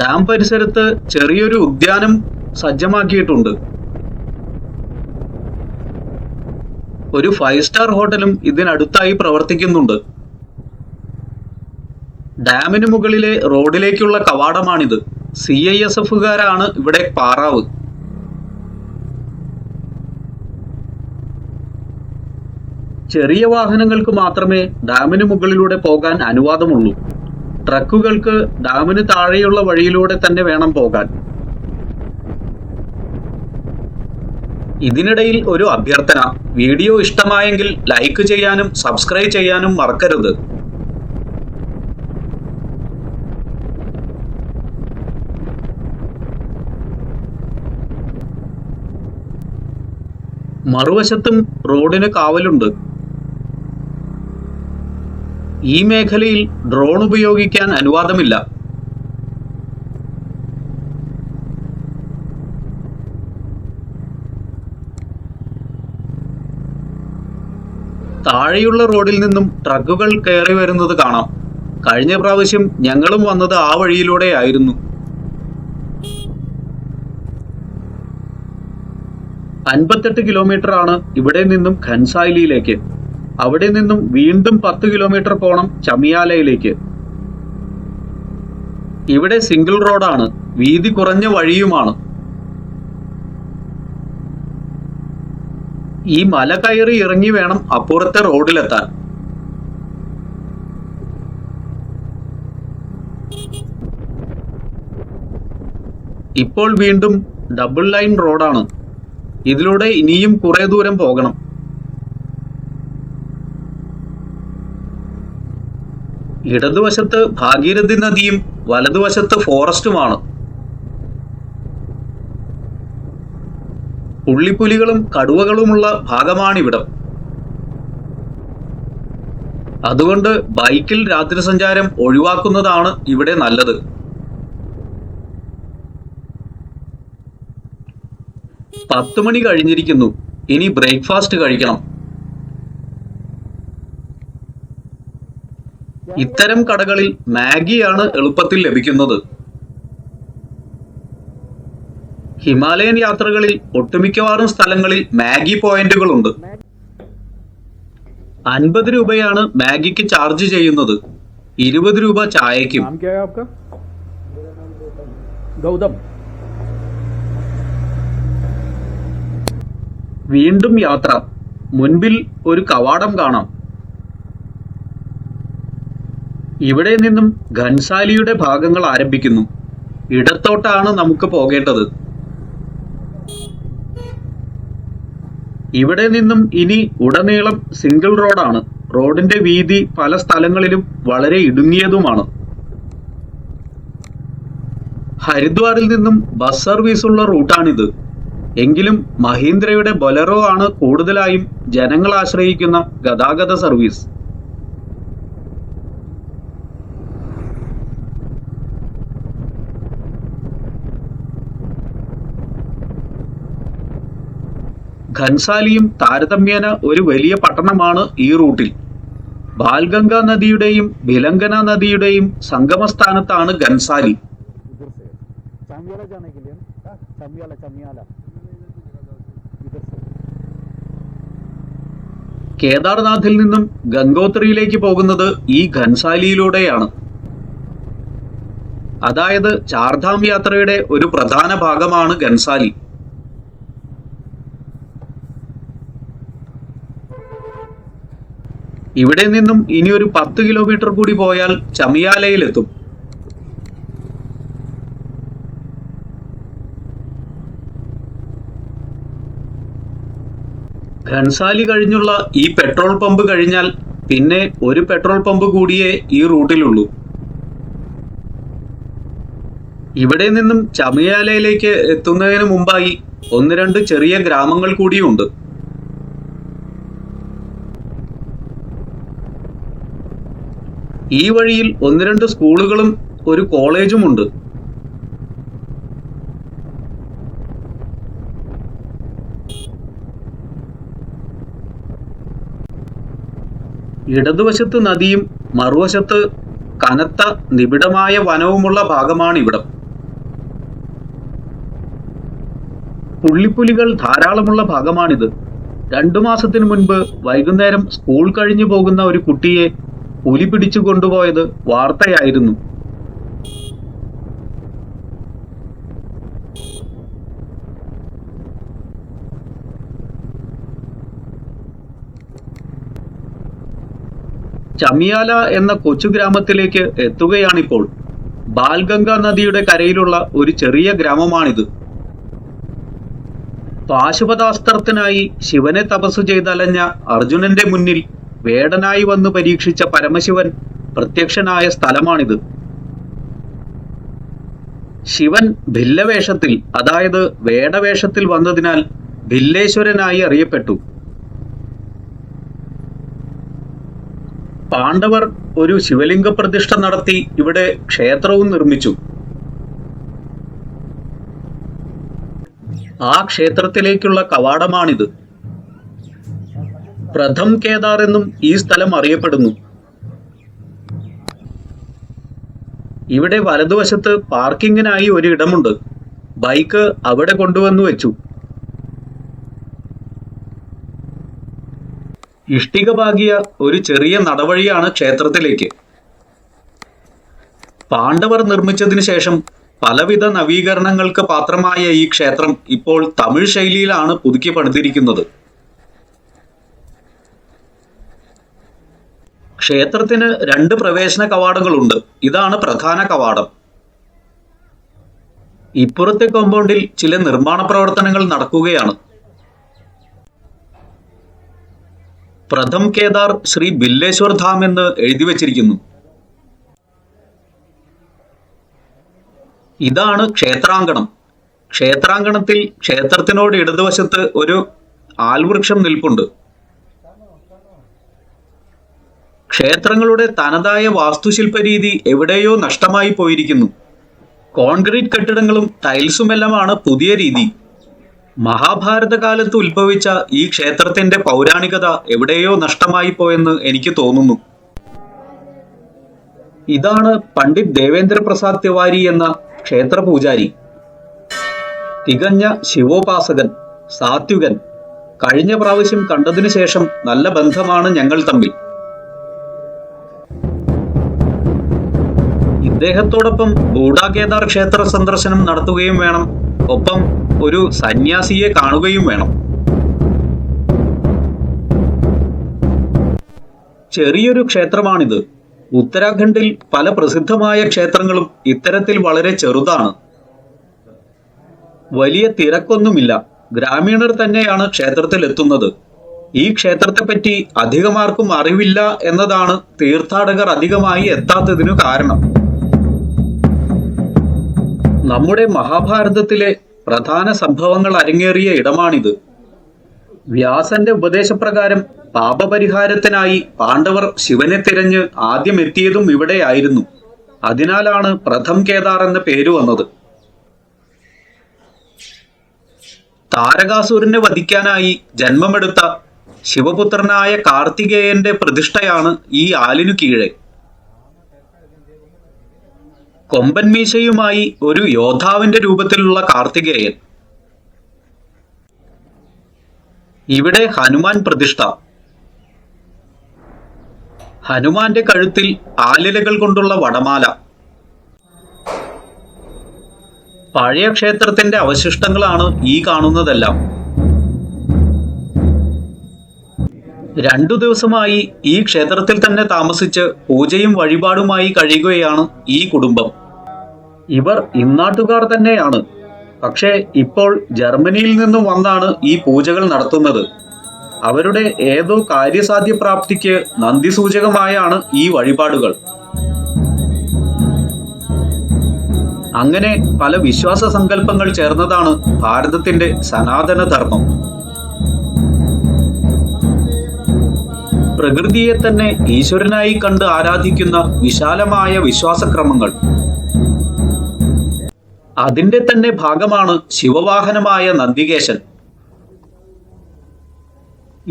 ഡാം പരിസരത്ത് ചെറിയൊരു ഉദ്യാനം സജ്ജമാക്കിയിട്ടുണ്ട്. ഒരു 5 സ്റ്റാർ ഹോട്ടലും ഇതിനടുത്തായി പ്രവർത്തിക്കുന്നുണ്ട്. ഡാമിന് മുകളിലെ റോഡിലേക്കുള്ള കവാടമാണിത്. CISFകാരാണ് ഇവിടെ പാറാവ്. ചെറിയ വാഹനങ്ങൾക്ക് മാത്രമേ ഡാമിന് മുകളിലൂടെ പോകാൻ അനുവാദമുള്ളൂ. ട്രക്കുകൾക്ക് ഡാമിന് താഴെയുള്ള വഴിയിലൂടെ തന്നെ വേണം പോകാൻ. ഇതിനിടയിൽ ഒരു അഭ്യർത്ഥന. വീഡിയോ ഇഷ്ടമായെങ്കിൽ ലൈക്ക് ചെയ്യാനും സബ്സ്ക്രൈബ് ചെയ്യാനും മറക്കരുത്. മറുവശത്തും റോഡിന് കാവലുണ്ട്. ഈ മേഖലയിൽ ഡ്രോൺ ഉപയോഗിക്കാൻ അനുവാദമില്ല. താഴെയുള്ള റോഡിൽ നിന്നും ട്രക്കുകൾ കയറി വരുന്നത് കാണാം. കഴിഞ്ഞ പ്രാവശ്യം ഞങ്ങളും വന്നത് ആ വഴിയിലൂടെയായിരുന്നു. 58 കിലോമീറ്റർ ആണ് ഇവിടെ നിന്നും ഖൻസായിലിയിലേക്ക്. അവിടെ നിന്നും വീണ്ടും 10 കിലോമീറ്റർ പോണം ചമിയാലയിലേക്ക്. ഇവിടെ സിംഗിൾ റോഡാണ്, വീതി കുറഞ്ഞ വഴിയുമാണ്. ഈ മല കയറി ഇറങ്ങി വേണം അപ്പുറത്തെ റോഡിലെത്താൻ. ഇപ്പോൾ വീണ്ടും ഡബിൾ ലൈൻ റോഡാണ്. ഇതിലൂടെ ഇനിയും കുറെ ദൂരം പോകണം. ഇടതുവശത്ത് ഭാഗീരഥി നദിയും വലതുവശത്ത് ഫോറസ്റ്റുമാണ്. പുള്ളിപ്പുലികളും കടുവകളുമുള്ള ഭാഗമാണിവിടം. അതുകൊണ്ട് ബൈക്കിൽ രാത്രി സഞ്ചാരം ഒഴിവാക്കുന്നതാണ് ഇവിടെ നല്ലത്. പത്ത് മണി കഴിഞ്ഞിരിക്കുന്നു. ഇനി ബ്രേക്ക്ഫാസ്റ്റ് കഴിക്കണം. ഇത്തരം കടകളിൽ മാഗിയാണ് എളുപ്പത്തിൽ ലഭിക്കുന്നത്. ഹിമാലയൻ യാത്രകളിൽ ഒട്ടുമിക്കവാറും സ്ഥലങ്ങളിൽ മാഗി പോയിന്റുകളുണ്ട്. 50 രൂപയാണ് മാഗിക്ക് ചാർജ് ചെയ്യുന്നത്. 20 രൂപ ചായയ്ക്കും. नाम क्या है आपका? गौतम. വീണ്ടും യാത്ര. മുൻപിൽ ഒരു കവാടം കാണാം. ഇവിടെ നിന്നും ഘൻസാലിയുടെ ഭാഗങ്ങൾ ആരംഭിക്കുന്നു. ഇടത്തോട്ടാണ് നമുക്ക് പോകേണ്ടത്. ഇവിടെ നിന്നും ഇനി ഉടനീളം സിംഗിൾ റോഡാണ്. റോഡിന്റെ വീതി പല സ്ഥലങ്ങളിലും വളരെ ഇടുങ്ങിയതുമാണ്. ഹരിദ്വാറിൽ നിന്നും ബസ് സർവീസ് ഉള്ള റൂട്ടാണിത്. എങ്കിലും മഹീന്ദ്രയുടെ ബൊലെറോ ആണ് കൂടുതലായും ജനങ്ങൾ ആശ്രയിക്കുന്ന ഗതാഗത സർവീസ്. ഘൻസാലിയും താരതമ്യേന ഒരു വലിയ പട്ടണമാണ് ഈ റൂട്ടിൽ. ബാൽഗംഗ നദിയുടെയും ഭിലംഗന നദിയുടെയും സംഗമസ്ഥാനത്താണ് ഘൻസാലി. चामियाला जाने के लिए ना? चामियाला इधर से. കേദാർനാഥിൽ നിന്നും ഗംഗോത്രിയിലേക്ക് പോകുന്നത് ഈ ഘൻസാലിയിലൂടെയാണ്. അതായത് ചാർധാം യാത്രയുടെ ഒരു പ്രധാന ഭാഗമാണ് ഘൻസാലി. ഇവിടെ നിന്നും ഇനി ഒരു 10 കിലോമീറ്റർ കൂടി പോയാൽ ചമിയാലയിലെത്തും. ഘൻസാലി കഴിഞ്ഞുള്ള ഈ പെട്രോൾ പമ്പ് കഴിഞ്ഞാൽ പിന്നെ ഒരു പെട്രോൾ പമ്പ് കൂടിയേ ഈ റൂട്ടിലുള്ളൂ. ഇവിടെ നിന്നും ചമിയാലയിലേക്ക് എത്തുന്നതിന് മുമ്പായി 1-2 ചെറിയ ഗ്രാമങ്ങൾ കൂടിയുണ്ട്. ഈ വഴിയിൽ 1-2 സ്കൂളുകളും ഒരു കോളേജുമുണ്ട്. ഇടതുവശത്ത് നദിയും മറുവശത്ത് കനത്ത നിബിഡമായ വനവുമുള്ള ഭാഗമാണിവിടം. പുള്ളിപ്പുലികൾ ധാരാളമുള്ള ഭാഗമാണിത്. 2 മാസത്തിനു മുൻപ് വൈകുന്നേരം സ്കൂൾ കഴിഞ്ഞു പോകുന്ന ഒരു കുട്ടിയെ പുലി പിടിച്ചു കൊണ്ടുപോയത് വാർത്തയായിരുന്നു. ചമിയാല എന്ന കൊച്ചു ഗ്രാമത്തിലേക്ക് എത്തുകയാണിപ്പോൾ. ബാൽഗംഗ നദിയുടെ കരയിലുള്ള ഒരു ചെറിയ ഗ്രാമമാണിത്. പാശുപതാസ്ത്രത്തിനായി ശിവനെ തപസ് ചെയ്തലഞ്ഞ അർജുനന്റെ മുന്നിൽ വേടനായി വന്ന് പരീക്ഷിച്ച പരമശിവൻ പ്രത്യക്ഷനായ സ്ഥലമാണിത്. ശിവൻ ഭില്ലവേഷത്തിൽ, അതായത് വേടവേഷത്തിൽ വന്നതിനാൽ ഭില്ലേശ്വരനായി അറിയപ്പെട്ടു. പാണ്ഡവർ ഒരു ശിവലിംഗ പ്രതിഷ്ഠ നടത്തി ഇവിടെ ക്ഷേത്രവും നിർമ്മിച്ചു. ആ ക്ഷേത്രത്തിലേക്കുള്ള കവാടമാണിത്. പ്രഥം കേദാർ എന്നും ഈ സ്ഥലം അറിയപ്പെടുന്നു. ഇവിടെ വലതുവശത്ത് പാർക്കിങ്ങിനായി ഒരു ഇടമുണ്ട്. ബൈക്ക് അവിടെ കൊണ്ടുവന്നു വെച്ചു. ഇഷ്ടിക പാകിയ ഒരു ചെറിയ നടവഴിയാണ് ക്ഷേത്രത്തിലേക്ക്. പാണ്ഡവർ നിർമ്മിച്ചതിനു ശേഷം പലവിധ നവീകരണങ്ങൾക്ക് പാത്രമായ ഈ ക്ഷേത്രം ഇപ്പോൾ തമിഴ് ശൈലിയിലാണ് പുതുക്കി പണിതിരിക്കുന്നത്. ക്ഷേത്രത്തിന് 2 പ്രവേശന കവാടങ്ങളുണ്ട്. ഇതാണ് പ്രധാന കവാടം. ഇപ്പുറത്തെ കോമ്പൗണ്ടിൽ ചില നിർമ്മാണ പ്രവർത്തനങ്ങൾ നടക്കുകയാണ്. പ്രഥം കേദാർ ശ്രീ ബില്ലേശ്വർ ധാം എന്ന് എഴുതി വച്ചിരിക്കുന്നു. ഇതാണ് ക്ഷേത്രാങ്കണം. ക്ഷേത്രാങ്കണത്തിൽ ക്ഷേത്രത്തിനോട് ഇടതുവശത്ത് ഒരു ആൽവൃക്ഷം നിൽപ്പുണ്ട്. ക്ഷേത്രങ്ങളുടെ തനതായ വാസ്തുശില്പ രീതി എവിടെയോ നഷ്ടമായി പോയിരിക്കുന്നു. കോൺക്രീറ്റ് കെട്ടിടങ്ങളും ടൈൽസുമെല്ലാമാണ് പുതിയ രീതി. മഹാഭാരത കാലത്ത് ഉത്ഭവിച്ച ഈ ക്ഷേത്രത്തിന്റെ പൗരാണികത എവിടെയോ നഷ്ടമായി പോയെന്ന് എനിക്ക് തോന്നുന്നു. ഇതാണ് പണ്ഡിറ്റ് ദേവേന്ദ്ര പ്രസാദ് തിവാരി എന്ന ക്ഷേത്ര പൂജാരി. തികഞ്ഞ ശിവോപാസകൻ, സാത്വികൻ. കഴിഞ്ഞ പ്രാവശ്യം കണ്ടതിനു ശേഷം നല്ല ബന്ധമാണ് ഞങ്ങൾ തമ്മിൽ. ഇദ്ദേഹത്തോടൊപ്പം ബൂഡാകേദാർ ക്ഷേത്ര സന്ദർശനം നടത്തുകയും വേണം. ഒപ്പം ഒരു സന്യാസിയെ കാണുകയും വേണം. ചെറിയൊരു ക്ഷേത്രമാണിത്. ഉത്തരാഖണ്ഡിൽ പല പ്രസിദ്ധമായ ക്ഷേത്രങ്ങളും ഇത്തരത്തിൽ വളരെ ചെറുതാണ്. വലിയ തിരക്കൊന്നുമില്ല. ഗ്രാമീണർ തന്നെയാണ് ക്ഷേത്രത്തിൽ എത്തുന്നത്. ഈ ക്ഷേത്രത്തെപ്പറ്റി അധികമാർക്കും അറിവില്ല എന്നതാണ് തീർത്ഥാടകർ അധികമായി എത്താത്തതിനു കാരണം. നമ്മുടെ മഹാഭാരതത്തിലെ പ്രധാന സംഭവങ്ങൾ അരങ്ങേറിയ ഇടമാണിത്. വ്യാസന്റെ ഉപദേശപ്രകാരം പാപപരിഹാരത്തിനായി പാണ്ഡവർ ശിവനെ തിരഞ്ഞ് ആദ്യം എത്തിയതും ഇവിടെയായിരുന്നു. അതിനാലാണ് പ്രഥം കേദാർ എന്ന പേര് വന്നത്. താരകാസുരനെ വധിക്കാനായി ജന്മമെടുത്ത ശിവപുത്രനായ കാർത്തികേയന്റെ പ്രതിഷ്ഠയാണ് ഈ ആലിനു കീഴെ. കൊമ്പൻ മീശയുമായി ഒരു യോദ്ധാവിന്റെ രൂപത്തിലുള്ള കാർത്തികേയൻ. ഇവിടെ ഹനുമാൻ പ്രതിഷ്ഠ. ഹനുമാന്റെ കഴുത്തിൽ ആലിലകൾ കൊണ്ടുള്ള വടമാല. പഴയ ക്ഷേത്രത്തിന്റെ അവശിഷ്ടങ്ങളാണ് ഈ കാണുന്നതെല്ലാം. 2 ദിവസമായി ഈ ക്ഷേത്രത്തിൽ തന്നെ താമസിച്ച് പൂജയും വഴിപാടുമായി കഴിയുകയാണ് ഈ കുടുംബം. ഇവർ ഇന്നാട്ടുകാർ തന്നെയാണ്. പക്ഷേ ഇപ്പോൾ ജർമ്മനിയിൽ നിന്നും വന്നാണ് ഈ പൂജകൾ നടത്തുന്നത്. അവരുടെ ഏതോ കാര്യസാധ്യപ്രാപ്തിക്ക് നന്ദി സൂചകമായാണ് ഈ വഴിപാടുകൾ. അങ്ങനെ പല വിശ്വാസ സങ്കല്പങ്ങൾ ചേർന്നതാണ് ഭാരതത്തിന്റെ സനാതന ധർമ്മം. പ്രകൃതിയെ തന്നെ ഈശ്വരനായി കണ്ട് ആരാധിക്കുന്ന വിശാലമായ വിശ്വാസക്രമങ്ങൾ. അതിന്റെ തന്നെ ഭാഗമാണ് ശിവവാഹനമായ നന്ദികേശൻ.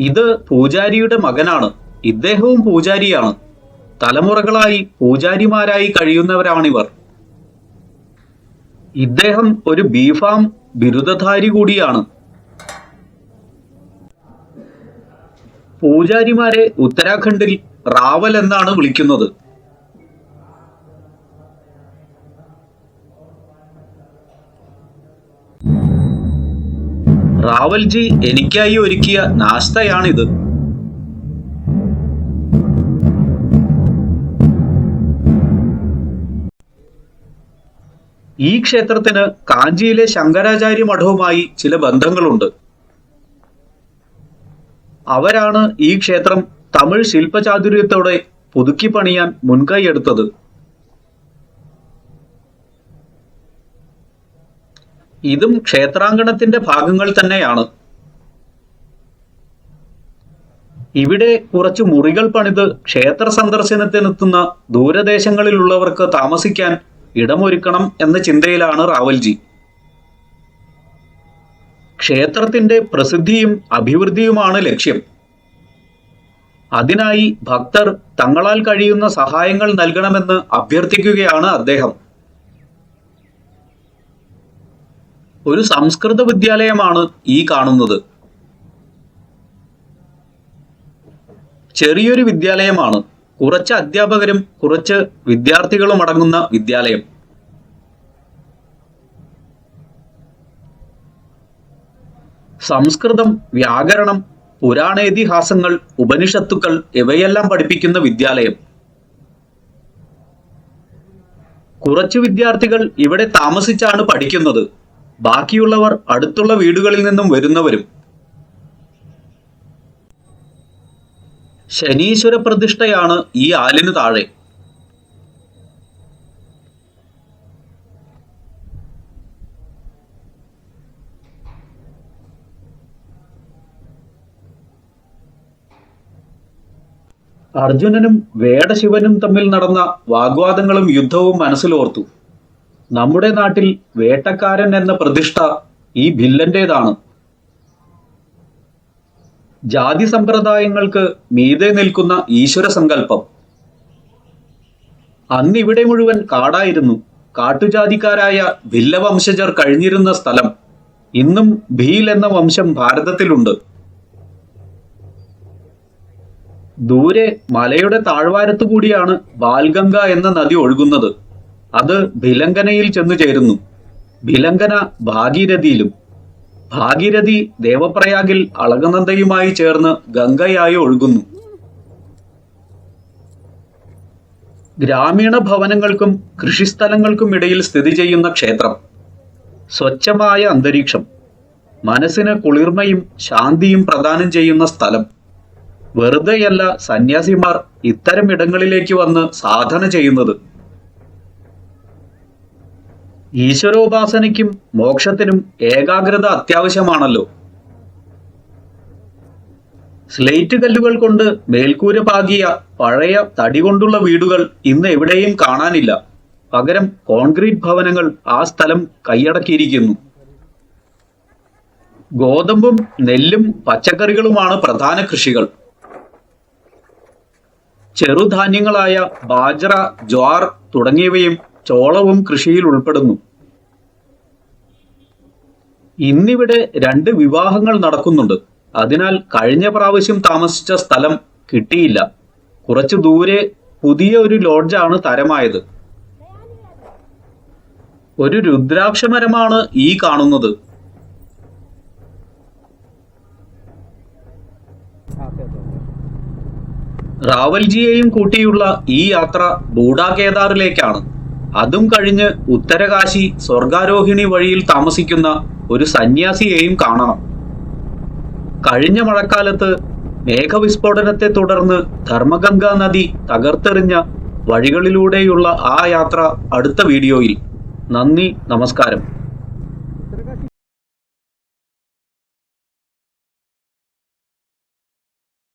ഇത് പൂജാരിയുടെ മകനാണ്. ഇദ്ദേഹവും പൂജാരിയാണ്. തലമുറകളായി പൂജാരിമാരായി കഴിയുന്നവരാണിവർ. ഇദ്ദേഹം ഒരു ബിഫാം ബിരുദധാരി കൂടിയാണ്. പൂജാരിമാരെ ഉത്തരാഖണ്ഡിൽ റാവൽ എന്നാണ് വിളിക്കുന്നത്. റാവൽജി എനിക്കായി ഒരുക്കിയ നാസ്തയാണിത്. ഈ ക്ഷേത്രത്തിന് കാഞ്ചിയിലെ ശങ്കരാചാര്യ മഠവുമായി ചില ബന്ധങ്ങളുണ്ട്. അവരാണ് ഈ ക്ഷേത്രം തമിഴ് ശില്പചാതുര്യത്തോടെ പുതുക്കി പണിയാൻ മുൻകൈയെടുത്തത്. ഇതും ക്ഷേത്രാങ്കണത്തിന്റെ ഭാഗങ്ങൾ തന്നെയാണ്. ഇവിടെ കുറച്ച് മുറികൾ പണിത് ക്ഷേത്ര സന്ദർശനത്തിനെത്തുന്ന ദൂരദേശങ്ങളിലുള്ളവർക്ക് താമസിക്കാൻ ഇടമൊരുക്കണം എന്ന ചിന്തയിലാണ് റാവൽജി. ക്ഷേത്രത്തിന്റെ പ്രസിദ്ധിയും അഭിവൃദ്ധിയുമാണ് ലക്ഷ്യം. അതിനായി ഭക്തർ തങ്ങളാൽ കഴിയുന്ന സഹായങ്ങൾ നൽകണമെന്ന് അഭ്യർത്ഥിക്കുകയാണ് അദ്ദേഹം. ഒരു സംസ്കൃത വിദ്യാലയമാണ് ഈ കാണുന്നത്. ചെറിയൊരു വിദ്യാലയമാണ്. കുറച്ച് അധ്യാപകരും കുറച്ച് വിദ്യാർത്ഥികളും അടങ്ങുന്ന വിദ്യാലയം. സംസ്കൃതം, വ്യാകരണം, പുരാണേതിഹാസങ്ങൾ, ഉപനിഷത്തുക്കൾ ഇവയെല്ലാം പഠിപ്പിക്കുന്ന വിദ്യാലയം. കുറച്ച് വിദ്യാർത്ഥികൾ ഇവിടെ താമസിച്ചാണ് പഠിക്കുന്നത്. ബാക്കിയുള്ളവർ അടുത്തുള്ള വീടുകളിൽ നിന്നും വരുന്നവരും. ശനീശ്വര പ്രതിഷ്ഠയാണ് ഈ ആലിന് താഴെ. അർജുനനും വേടശിവനും തമ്മിൽ നടന്ന വാഗ്വാദങ്ങളും യുദ്ധവും മനസ്സിലോർത്തു. നമ്മുടെ നാട്ടിൽ വേട്ടക്കാരൻ എന്ന പ്രതിഷ്ഠ ഈ ഭില്ലന്റേതാണ്. ജാതി സമ്പ്രദായങ്ങൾക്ക് മീതെ നിൽക്കുന്ന ഈശ്വര സങ്കല്പം. അന്നിവിടെ മുഴുവൻ കാടായിരുന്നു. കാട്ടുജാതിക്കാരായ ഭില്ലവംശജർ കഴിഞ്ഞിരുന്ന സ്ഥലം. ഇന്നും ഭീൽ എന്ന വംശം ഭാരതത്തിലുണ്ട്. ദൂരെ മലയുടെ താഴ്വാരത്തു കൂടിയാണ് ബാൽഗംഗ എന്ന നദി ഒഴുകുന്നത്. അത് ഭിലങ്കനയിൽ ചെന്നു ചേരുന്നു. ഭിലങ്കന ഭാഗീരഥിയിലും. ഭാഗീരഥി ദേവപ്രയാഗിൽ അളകനന്ദയുമായി ചേർന്ന് ഗംഗയായി ഒഴുകുന്നു. ഗ്രാമീണ ഭവനങ്ങൾക്കും കൃഷിസ്ഥലങ്ങൾക്കും ഇടയിൽ സ്ഥിതി ചെയ്യുന്ന ക്ഷേത്രം. സ്വച്ഛമായ അന്തരീക്ഷം. മനസ്സിന് കുളിർമയും ശാന്തിയും പ്രദാനം ചെയ്യുന്ന സ്ഥലം. വെറുതെയല്ല സന്യാസിമാർ ഇത്തരം ഇടങ്ങളിലേക്ക് വന്ന് സാധന ചെയ്യുന്നത്. ഈശ്വരോപാസനയ്ക്കും മോക്ഷത്തിനും ഏകാഗ്രത അത്യാവശ്യമാണല്ലോ. സ്ലേറ്റ് കല്ലുകൾ കൊണ്ട് മേൽക്കൂര പാകിയ പഴയ തടി കൊണ്ടുള്ള വീടുകൾ ഇന്ന് എവിടെയും കാണാനില്ല. പകരം കോൺക്രീറ്റ് ഭവനങ്ങൾ ആ സ്ഥലം കൈയടക്കിയിരിക്കുന്നു. ഗോതമ്പും നെല്ലും പച്ചക്കറികളുമാണ് പ്രധാന കൃഷികൾ. ചെറുധാന്യങ്ങളായ ബാജ്ര, ജ്വാർ തുടങ്ങിയവയും ചോളവും കൃഷിയിൽ ഉൾപ്പെടുന്നു. ഇന്നിവിടെ 2 വിവാഹങ്ങൾ നടക്കുന്നുണ്ട്. അതിനാൽ കഴിഞ്ഞ പ്രാവശ്യം താമസിച്ച സ്ഥലം കിട്ടിയില്ല. കുറച്ചു ദൂരെ പുതിയ ഒരു ലോഡ്ജാണ് തരമായത്. ഒരു രുദ്രാക്ഷമരമാണ് ഈ കാണുന്നത്. റാവൽജിയെയും കൂട്ടിയുള്ള ഈ യാത്ര ബൂഡാകേദാറിലേക്കാണ്. അതും കഴിഞ്ഞ് ഉത്തരകാശി സ്വർഗാരോഹിണി വഴിയിൽ താമസിക്കുന്ന ഒരു സന്യാസിയെയും കാണണം. കഴിഞ്ഞ മഴക്കാലത്ത് മേഘവിസ്ഫോടനത്തെ തുടർന്ന് ധർമ്മഗംഗാ നദി തകർത്തെറിഞ്ഞ വഴികളിലൂടെയുള്ള ആ യാത്ര അടുത്ത വീഡിയോയിൽ. നന്ദി, നമസ്കാരം.